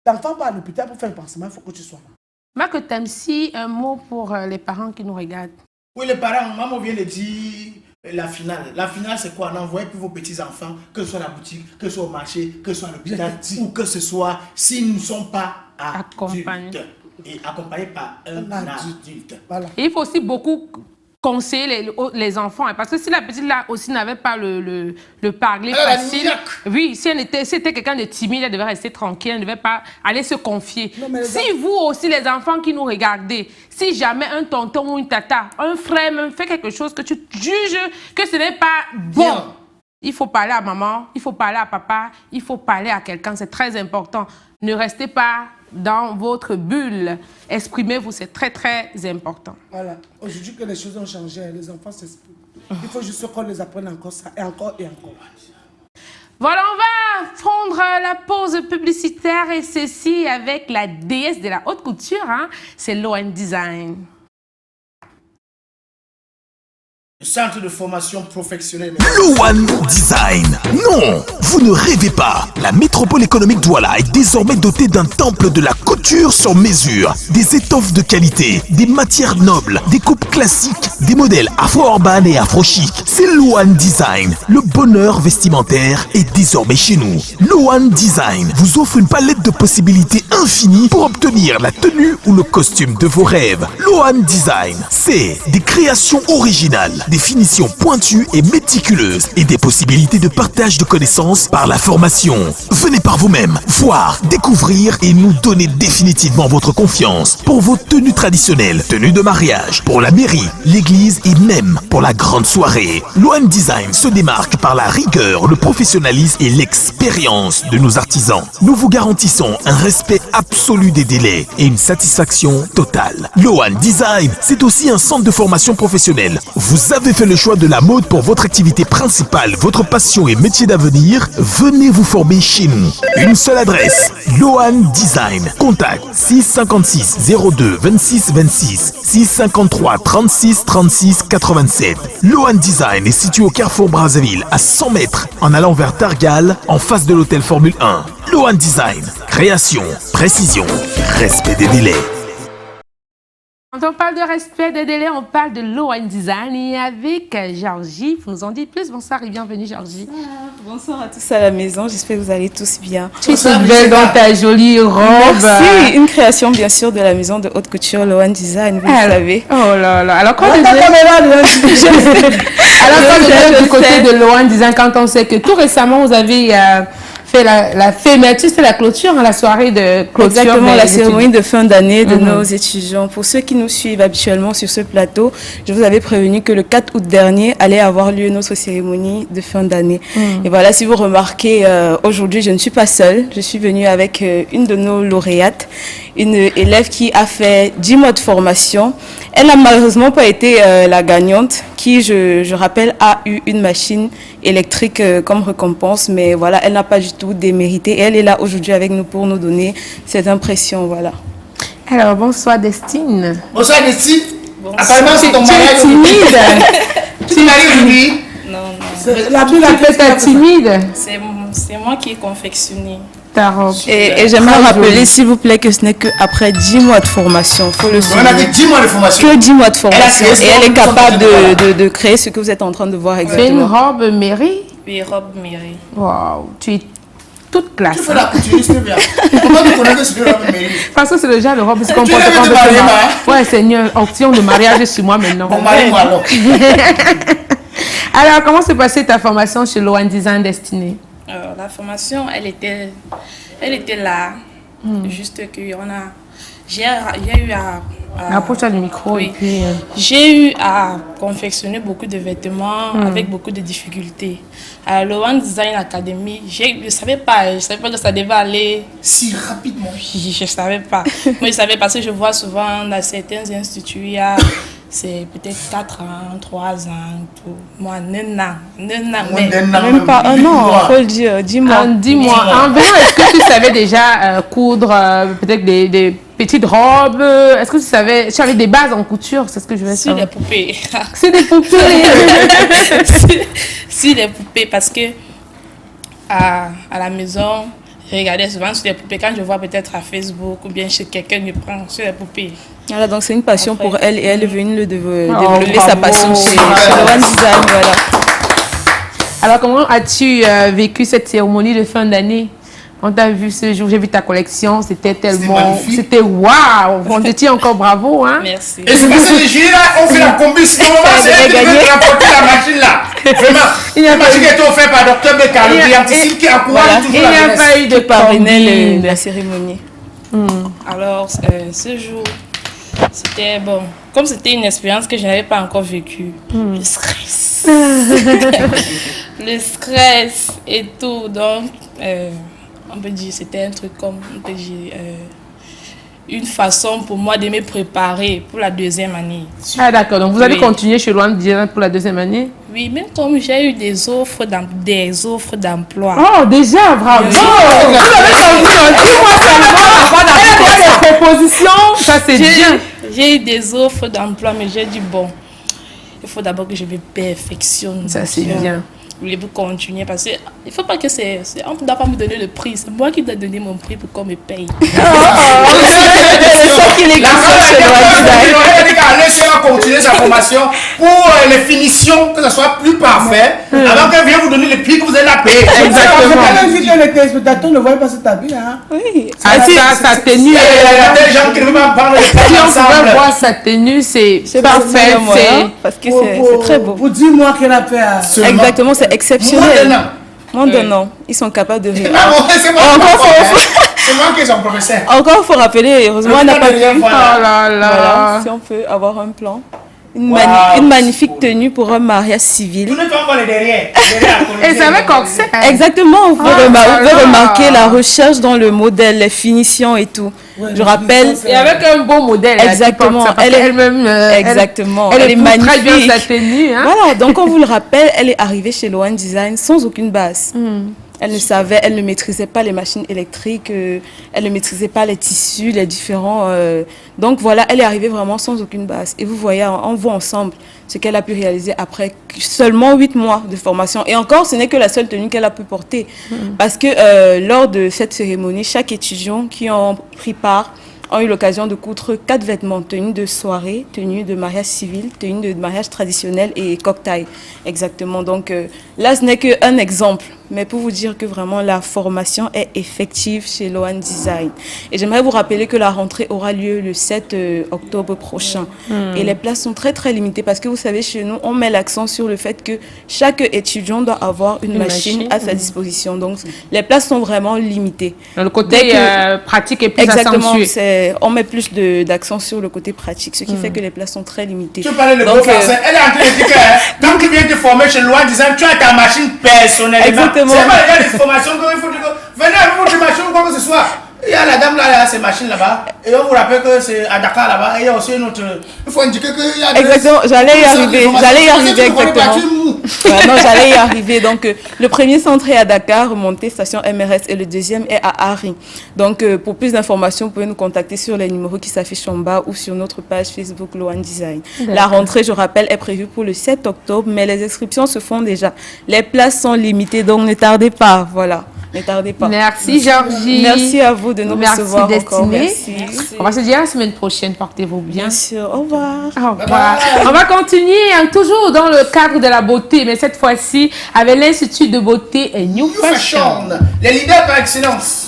L'enfant va à l'hôpital pour faire le pansement, il faut que tu sois là. Marc Tamsi, un mot pour les parents qui nous regardent. Oui, les parents, maman vient de dire la finale. La finale, c'est quoi? On envoie pour vos petits-enfants, que ce soit à la boutique, que ce soit au marché, que ce soit à l'hôpital, ou que ce soit, s'ils ne sont pas accompagnés. Et accompagnés par un adulte. Voilà. Et il faut aussi beaucoup conseiller les enfants, hein, parce que si la petite là aussi n'avait pas le parler facile, oui, si c'était quelqu'un de timide, elle devait rester tranquille, elle ne devait pas aller se confier. Non, si vous aussi, les enfants qui nous regardez, si jamais un tonton ou une tata, un frère même fait quelque chose que tu juges que ce n'est pas bon, il faut parler à maman, il faut parler à papa, il faut parler à quelqu'un, c'est très important. Ne restez pas dans votre bulle. Exprimez-vous, c'est très, très important. Voilà. Aujourd'hui que les choses ont changé, les enfants s'expriment. Il faut juste qu'on les apprenne encore ça, et encore et encore. Voilà, on va prendre la pause publicitaire et ceci avec la déesse de la haute couture, hein, c'est Loan Design. Centre de formation professionnelle. Loan Design. Non, vous ne rêvez pas. La métropole économique Douala est désormais dotée d'un temple de la couture sur mesure. Des étoffes de qualité, des matières nobles, des coupes classiques, des modèles afro-urbain et afro-chic. C'est Loan Design. Le bonheur vestimentaire est désormais chez nous. Loan Design vous offre une palette de possibilités infinies pour obtenir la tenue ou le costume de vos rêves. Loan Design, c'est des créations originales, des finitions pointues et méticuleuses et des possibilités de partage de connaissances par la formation. Venez par vous-même, voir, découvrir et nous donner définitivement votre confiance pour vos tenues traditionnelles, tenues de mariage, pour la mairie, l'église et même pour la grande soirée. Loan Design se démarque par la rigueur, le professionnalisme et l'expérience de nos artisans. Nous vous garantissons un respect absolu des délais et une satisfaction totale. Loan Design, c'est aussi un centre de formation professionnelle. Vous avez fait le choix de la mode pour votre activité principale, votre passion et métier d'avenir. Venez vous former chez nous. Une seule adresse, Loan Design. Contact 656 02 26 26 653 36 36 87. Loan Design est situé au carrefour Brazzaville, à 100 mètres, en allant vers Targal, en face de l'hôtel Formule 1. Loan Design, création, précision, respect des délais. Quand on parle de respect des délais, on parle de Loan Design et avec Georgie, vous nous en dites plus. Bonsoir et bienvenue Georgie. Bonsoir à tous à la maison, j'espère que vous allez tous bien. Tu es toute belle dans ta jolie robe. Merci, une création bien sûr de la maison de haute couture Loan Design, vous le savez. Oh là là, alors quand on est du côté de Loan Design, quand on sait que tout récemment vous avez fait la fermeture, c'est la clôture, la soirée de clôture. Exactement, la cérémonie de fin d'année de nos étudiants. Pour ceux qui nous suivent habituellement sur ce plateau, je vous avais prévenu que le 4 août dernier allait avoir lieu notre cérémonie de fin d'année. Et voilà, si vous remarquez, aujourd'hui, je ne suis pas seule. Je suis venue avec une de nos lauréates, une élève qui a fait 10 mois de formation. Elle n'a malheureusement pas été la gagnante, qui, je rappelle, a eu une machine électrique comme récompense, mais voilà, elle n'a pas du tout démérité. Et elle est là aujourd'hui avec nous pour nous donner cette impression, voilà. Alors, bonsoir Destine. Bonsoir Destine. Apparemment, c'est ton mariage. Tu es timide. Tu maries aujourd'hui? Non. La plus timide. C'est moi qui ai confectionné ta robe. Et j'aimerais rappeler, s'il vous plaît, que ce n'est qu'après 10 mois de formation. Faut le souligner. On a dit 10 mois de formation. Que 10 mois de formation. Et elle est capable de créer ce que vous êtes en train de voir exactement. C'est une robe mairie? Oui, robe mairie. Waouh, tu es toute classe. Tu fais la couture, c'est bien. Comment tu connais que c'est une robe mairie? Parce que c'est le genre de robe qui comporte pas de mariage. Ouais, c'est une option de mariage sur moi maintenant. Bon, marie-moi alors. Alors, comment s'est passée ta formation chez Loan Design Destinée? La formation, elle était là. Juste que j'ai eu à approche-toi du micro. Oui. Et puis, j'ai eu à confectionner beaucoup de vêtements avec beaucoup de difficultés. À Loan Design Academy, je ne savais pas que ça devait aller si rapidement. Je ne savais pas. Moi, je savais parce que je vois souvent dans certains instituts, c'est peut-être 4 ans, 3 ans, tout. Moi, 9 ans. Même pas un an, il faut le dire, 10 mois. 10 mois. Environ, est-ce que tu savais déjà coudre peut-être des petites robes? Est-ce que tu avais des bases en couture? C'est ce que je veux savoir. Sur les poupées. C'est des poupées. Sur les poupées, parce que à la maison, je regardais souvent sur les poupées. Quand je vois peut-être à Facebook ou bien chez quelqu'un, je prends sur les poupées. Voilà, donc c'est une passion pour elle et elle est venue développer sa passion chez Loan Design. Voilà. Alors, comment as-tu vécu cette cérémonie de fin d'année? On t'a vu ce jour, j'ai vu ta collection, c'était tellement... C'était waouh! On te dit encore bravo, hein? Merci. Et c'est parce que les jurys là, on fait la combi, sinon on va se rapporter la machine là. Vraiment, la machine qui a été offerte par Dr. Bekalo, qui anticipe, qui encourage toujours la jeunesse. Il n'y a pas eu de parrainer la cérémonie. Alors, ce jour, c'était bon. Comme c'était une expérience que je n'avais pas encore vécue, le stress. Le stress et tout, donc... on peut dire c'était un truc comme une façon pour moi de me préparer pour la deuxième année. Ah d'accord, donc vous allez continuer chez Loan Design pour la deuxième année? Oui, même comme j'ai eu des offres d'emploi. Oh déjà, bravo! Vous avez des propositions, ça c'est bien. J'ai eu des offres d'emploi, mais j'ai dit bon, il il faut d'abord que je me perfectionne. Ça, c'est bien. Oui, pour continuer, parce qu'il ne faut pas que on ne doit pas me donner le prix. C'est moi qui dois donner mon prix pour qu'on me paye. C'est ça qui est laissez-la continuer sa formation pour les finitions, que ce soit plus parfait, avant qu'elle vienne vous donner le prix que vous allez la payer. Exactement. Les téléspectateurs ne voient pas cet habit. Hein? Oui. Sa tenue. Il y a des gens qui ne veulent pas parler de si on pouvait voir sa tenue, c'est parfait. Parce que c'est très beau. Pour 10 mois qu'elle a fait. Exactement, c'est exceptionnel. Moins d'un an. Ils sont capables de rire. C'est moi qui suis son professeur. Encore, il faut rappeler, heureusement, on n'a pas vu. Oh là là. Voilà, si on peut avoir un plan. Une magnifique tenue pour un mariage civil. Tout le temps, on est derrière. Et c'est avec corset. Exactement, vous pouvez remarquer la recherche dans le modèle, les finitions et tout. Ouais, je rappelle. Et avec un beau modèle. Exactement. Elle est elle-même. Exactement. Elle est magnifique. Très bien sa tenue. Hein? Voilà, donc on vous le rappelle, elle est arrivée chez Loan Design sans aucune base. Elle ne savait, elle ne maîtrisait pas les machines électriques, elle ne maîtrisait pas les tissus, les différents... Donc voilà, elle est arrivée vraiment sans aucune base. Et vous voyez, on voit ensemble ce qu'elle a pu réaliser après seulement 8 mois de formation. Et encore, ce n'est que la seule tenue qu'elle a pu porter. Parce que lors de cette cérémonie, chaque étudiant qui en pris part ont eu l'occasion de coudre 4 vêtements, tenue de soirée, tenue de mariage civil, tenue de mariage traditionnel et cocktail. Exactement. Donc là, ce n'est qu'un exemple. Mais pour vous dire que vraiment la formation est effective chez Loan Design. Et j'aimerais vous rappeler que la rentrée aura lieu le 7 octobre prochain. Et les places sont très très limitées parce que vous savez, chez nous, on met l'accent sur le fait que chaque étudiant doit avoir une machine à sa disposition. Donc les places sont vraiment limitées. Le côté pratique est plus exactement, accentué. On met plus d'accent sur le côté pratique, ce qui fait que les places sont très limitées. Tu parlais de beau français. Elle est en train de dire que quand tu viens te former chez Loan Design, tu as ta machine personnelle. Exactement. C'est pas les gars de formation qu'il faut dire que venez avec votre machine ou quoi que ce soit. Il y a la dame là, elle a ses machines là-bas. Et on vous rappelle que c'est à Dakar là-bas. Et il y a aussi une autre. Il faut indiquer qu'il y a des. Exactement, j'allais y arriver. Exactement. Non, j'allais y arriver. Donc, le premier centre est à Dakar, remonté station MRS, et le deuxième est à Harry. Donc, pour plus d'informations, vous pouvez nous contacter sur les numéros qui s'affichent en bas ou sur notre page Facebook Loan Design. La rentrée, je rappelle, est prévue pour le 7 octobre, mais les inscriptions se font déjà. Les places sont limitées, donc ne tardez pas. Voilà. Ne tardez pas. Merci Georgie. Merci à vous de nous recevoir encore. Merci. On va se dire à la semaine prochaine. Portez-vous bien. Bien sûr. Au revoir. Au revoir. On va continuer toujours dans le cadre de la beauté, mais cette fois-ci avec l'Institut de beauté et New Fashion. Les leaders par excellence.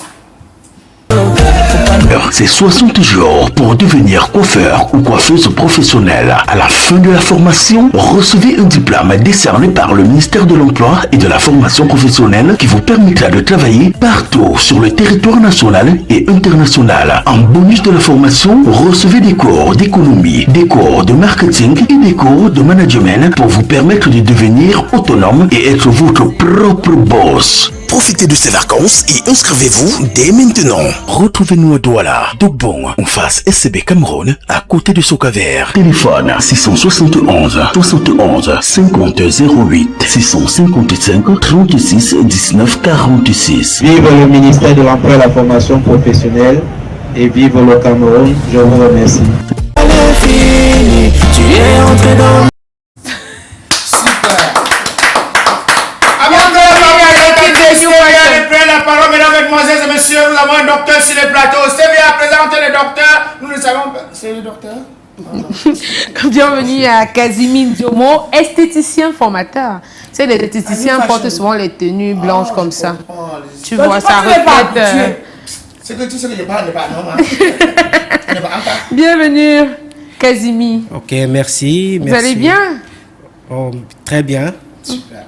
C'est 60 jours pour devenir coiffeur ou coiffeuse professionnelle. À la fin de la formation, recevez un diplôme décerné par le ministère de l'Emploi et de la formation professionnelle qui vous permettra de travailler partout sur le territoire national et international. En bonus de la formation, recevez des cours d'économie, des cours de marketing et des cours de management pour vous permettre de devenir autonome et être votre propre boss. Profitez de ces vacances et inscrivez-vous dès maintenant. Retrouvez-nous à Douala, Dogbon, en face SCB Cameroun, à côté de Sokaver. Téléphone 671 71 50 08 655 36 19 46. Vive le ministère de l'Emploi et de la formation professionnelle et vive le Cameroun. Je vous remercie. Tu es entré dans... La parole, mesdames, mesdemoiselles et messieurs, nous avons un docteur sur le plateau. C'est bien présenter le docteur. Nous le savons. C'est le docteur. Bienvenue à Casimir Diomo, esthéticien formateur. Tu sais, les esthéticiens portent souvent les tenues blanches comme ça. Tu vois, ça reflète. C'est que tu sais que je parle pas non. Bienvenue, Casimir. Ok, merci. Vous allez bien? Oh, très bien. Super.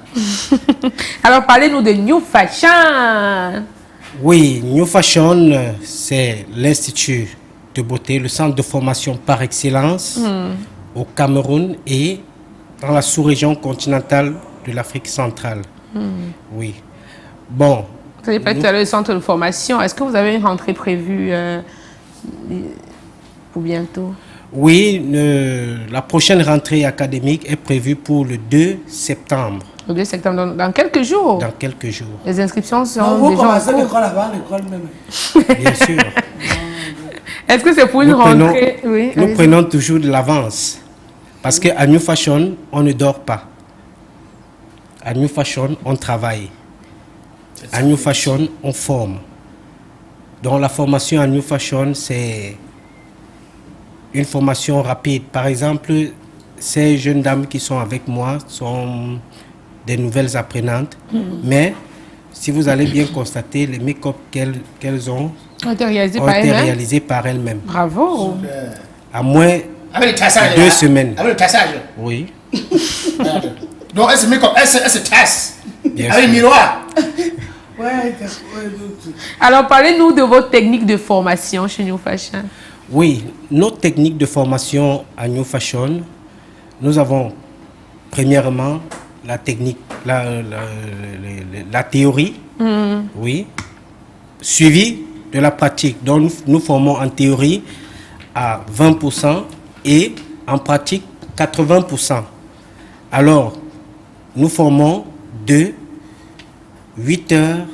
Alors, parlez-nous de New Fashion. Oui, New Fashion, c'est l'Institut de beauté, le centre de formation par excellence au Cameroun et dans la sous-région continentale de l'Afrique centrale. Oui. Bon. Vous avez peut-être le centre de formation. Est-ce que vous avez une rentrée prévue pour bientôt? Oui, la prochaine rentrée académique est prévue pour le 2 septembre. Le 2 septembre, dans quelques jours? Dans quelques jours. Les inscriptions sont vous déjà en cours. l'école avant, l'école même. Bien sûr. Est-ce que c'est pour une rentrée? Oui, nous prenons toujours de l'avance. Parce qu'à New Fashion, on ne dort pas. À New Fashion, on travaille. À New Fashion, on forme. Donc la formation à New Fashion, c'est une formation rapide. Par exemple, ces jeunes dames qui sont avec moi sont des nouvelles apprenantes. Mais si vous allez bien constater, les make-up qu'elles ont été réalisés par elles-mêmes. Bravo. À moins de 2 semaines. Avec le tassage. Oui. Donc elle se met comme elle se tasse. Bien avec sûr. le miroir. Alors, parlez-nous de vos techniques de formation chez New Fashion. Oui, nos techniques de formation à New Fashion, nous avons premièrement la technique, la théorie, oui, suivie de la pratique. Donc nous formons en théorie à 20% et en pratique 80%. Alors, nous formons de 8h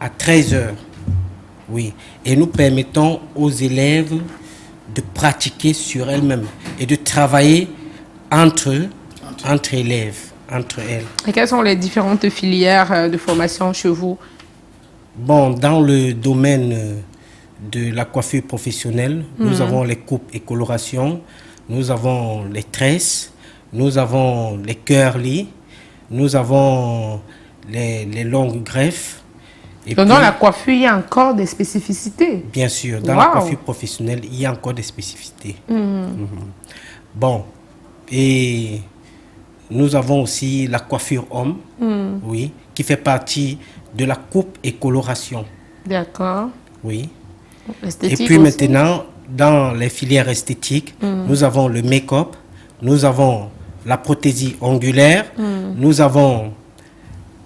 à 13h. Oui, et nous permettons aux élèves de pratiquer sur elles-mêmes et de travailler entre élèves, entre elles. Et quelles sont les différentes filières de formation chez vous? Bon, dans le domaine de la coiffure professionnelle, nous avons les coupes et colorations, nous avons les tresses, nous avons les curly, nous avons les longues greffes. Et donc, puis, dans la coiffure, il y a encore des spécificités. Bien sûr, dans la coiffure professionnelle, il y a encore des spécificités. Bon, et nous avons aussi la coiffure homme, oui, qui fait partie de la coupe et coloration. D'accord. Oui. Esthétique et puis aussi. maintenant, dans les filières esthétiques, nous avons le make-up, nous avons la prothésie ongulaire, nous avons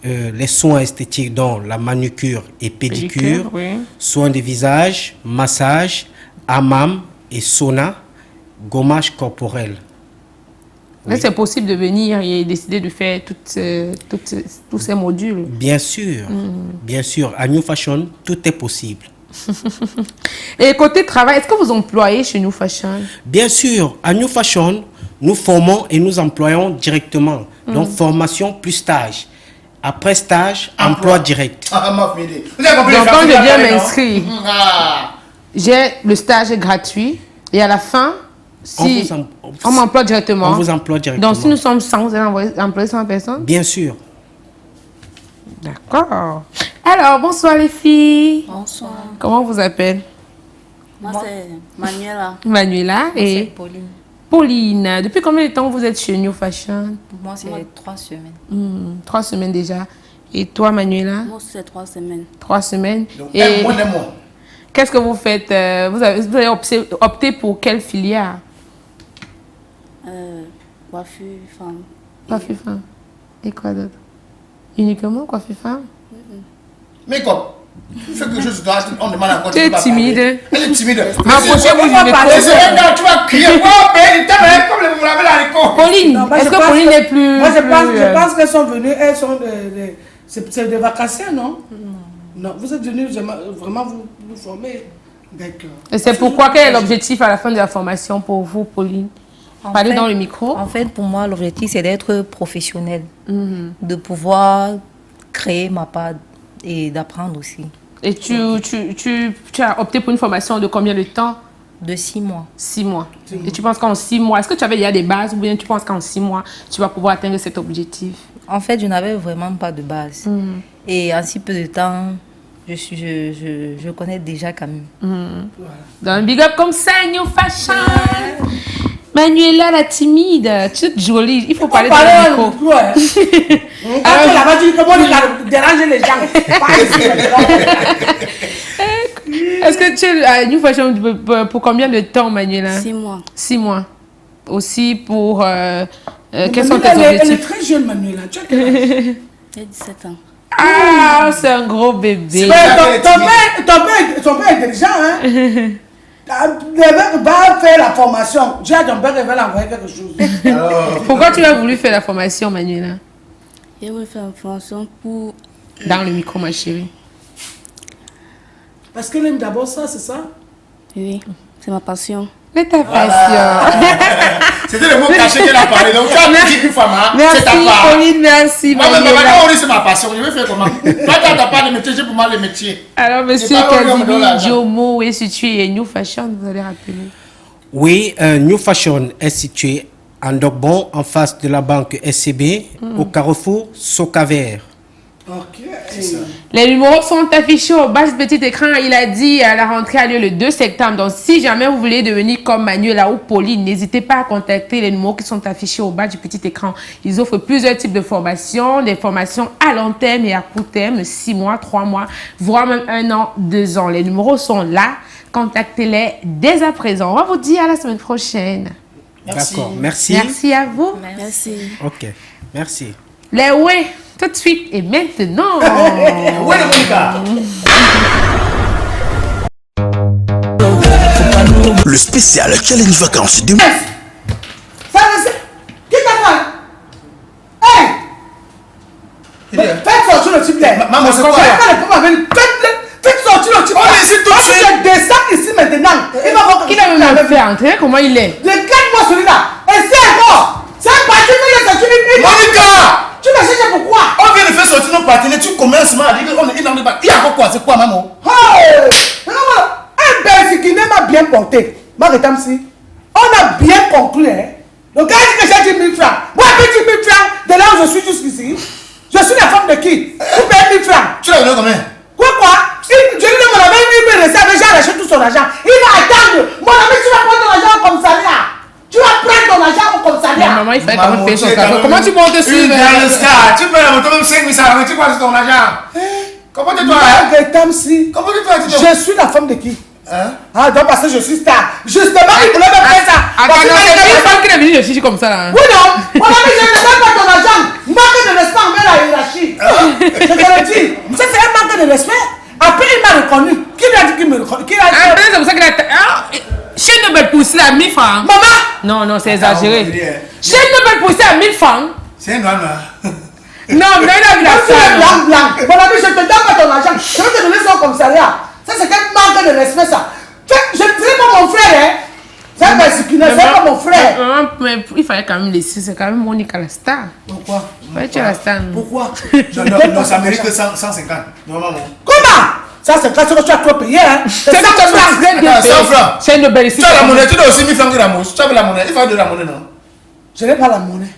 les soins esthétiques dont la manucure et pédicure, soins de visage, massage, hammam et sauna, gommage corporel. Mais c'est possible de venir et décider de faire tous ces modules. Bien sûr, bien sûr. À New Fashion, tout est possible. Et côté travail, est-ce que vous employez chez New Fashion? Bien sûr, à New Fashion, nous formons et nous employons directement. Donc, formation plus stage. Après stage, emploi direct. Vous avez compris? Donc, quand je viens m'inscrire, j'ai le stage est gratuit et à la fin, si on m'emploie directement. On vous emploie directement. Donc, si nous sommes 100, vous allez employer 100 personnes? Bien sûr. D'accord. Alors, bonsoir les filles. Bonsoir. Comment vous appelez? Moi, c'est Manuela. Manuela et Pauline. Pauline. Depuis combien de temps vous êtes chez New Fashion? Moi, c'est 3 semaines. 3 semaines déjà. Et toi, Manuela? Moi, c'est 3 semaines. 3 semaines. Donc, et un mois. qu'est-ce que vous faites? Vous avez opté pour quelle filière? Coiffure femme. Coiffure femme. Et quoi d'autre? Uniquement coiffure femme? Make-up. Fais quelque chose, on demande encore. Tu es timide. Elle est timide. Rapprochez-vous du micro. Tu vas crier. Comme vous l'avez là, Pauline, est-ce que Pauline est plus... Moi, je pense qu'elles sont venues, elles sont c'est des vacations, non? Non, vous êtes venus vraiment vous former. D'accord. Et c'est pourquoi, quel est l'objectif à la fin de la formation pour vous, Pauline? Parlez dans le micro. En fait, pour moi, l'objectif, c'est d'être professionnelle. De pouvoir créer ma part et d'apprendre aussi. Et tu as opté pour une formation de combien de temps? De 6 mois. 6 mois. Et tu penses qu'en 6 mois, est-ce que tu avais déjà des bases ou bien tu penses qu'en 6 mois, tu vas pouvoir atteindre cet objectif? En fait, je n'avais vraiment pas de base. Et en si peu de temps, je connais déjà quand même. Dans un big up comme ça, New Fashion. Manuela, la timide, tu es jolie, il faut parler dans le micro. Alors, là-bas, tu dis comment déranger les gens. Est-ce que tu es à New Fashion pour combien de temps, Manuela? 6 mois. 6 mois. Aussi pour... quels sont tes objectifs? Elle est très jeune, Manuela. Tu as quel âge? J'ai 17 ans. Ah, c'est un gros bébé. Ton père est intelligent, hein? Va faire la formation. J'ai à ton père, il va l'envoyer quelque chose. Pourquoi tu as voulu faire la formation, Manuela? J'ai voulu faire la formation pour... Dans le micro, ma chérie. Parce qu'elle aime d'abord ça, c'est ça? Oui, c'est ma passion. C'est ta passion. C'était le mot caché qu'elle a parlé. Donc, tu as dit une femme, c'est ta part. Merci, Pauline, merci. Maman, c'est ma passion. Je vais faire comment? Toi, tu n'as pas de métier, j'ai pour moi les métiers. Alors, monsieur Kadimi Jomo, où est situé New Fashion, vous allez rappeler? Oui, New Fashion est situé en Dogbon, en face de la banque SCB, au carrefour Socaver. Ok. Les numéros sont affichés au bas du petit écran. Il a dit la rentrée a lieu le 2 septembre. Donc, si jamais vous voulez devenir comme Manuela ou Pauline, n'hésitez pas à contacter les numéros qui sont affichés au bas du petit écran. Ils offrent plusieurs types de formations, des formations à long terme et à court terme, 6 mois, 3 mois, voire même 1 an, 2 ans. Les numéros sont là. Contactez-les dès à présent. On va vous dire à la semaine prochaine. D'accord, merci. Merci à vous. Merci. Ok, merci. Les ouais, tout de suite et maintenant. Ouais, Le spécial Challenge Vacances de... Ça, qui t'a fait? Hey! Faites sortir le type là. Maman, c'est quoi? Faites sortir le type là. On est ici tout de suite. Je descends ici maintenant. Il va voir Qui l'a même fait entrer? Comment il est? Regarde-moi celui-là. Et c'est encore. C'est un parti qui est sorti. Monica! Tu me cherches pourquoi? On vient de faire sortir nos partenaires. Tu commences à dire qu'on est dans le bac. Il y a quoi? C'est quoi, maman? Un bel qui m'a bien porté. Maritamsi, on a bien conclu. Donc, quand je dis que j'ai 10 000 francs, moi, avec 10 000 francs, de là où je suis jusqu'ici, je suis la femme de qui? Vous payez 1000 francs. Tu l'as donné combien? Quoi? Je lui demande mon ami, il me réserve, j'ai arraché tout son argent. Il va attendre. Mon ami, tu vas prendre ton argent au commissariat. Tu vas prendre ton argent au commissariat. Maman, il fallait quand même payer son cadeau. Comment tu montes dessus? Tu peux la monter même 5 000 francs, tu prends ton argent. Comment tu dois? Je suis la femme de qui? Ah, donc parce que je suis star. Justement, il voulait me faire ça. Attends, c'est une femme qui est venue de Chichi comme ça. Oui, non. Mon ami, je ne donne pas ton argent. Manque de respect envers la hiérarchie. Je te le dis. Ça, c'est un manque de respect. Après, il m'a reconnu. Qui lui a dit qu'il me reconnaît? C'est pour ça qu'il a... Chez Nobel poussé à 1000 francs. Maman! Non, c'est exagéré. Chez Nobel poussé à 1000 francs. C'est un noir. Non, mais il a vu la salle. Blanc. Mon ami, je ne te donne pas ton argent. Je vais te donner son commissariat. Ça, c'est quel manque de respect, ça. Je ne dirais pas mon frère, hein. C'est pas mon frère. Mais il fallait quand même laisser. C'est quand même Monica la star. Pourquoi? Tu es la star. Pourquoi? Non, ça mérite que 150. Normalement. Comment? Ça, c'est parce que tu as trop payé, hein. C'est 100 francs. 100 francs. C'est une belle ici. Tu as la monnaie, tu dois aussi 1000 francs qui ramousse. Tu as la monnaie, il faut de la monnaie, non? Je n'ai pas la monnaie.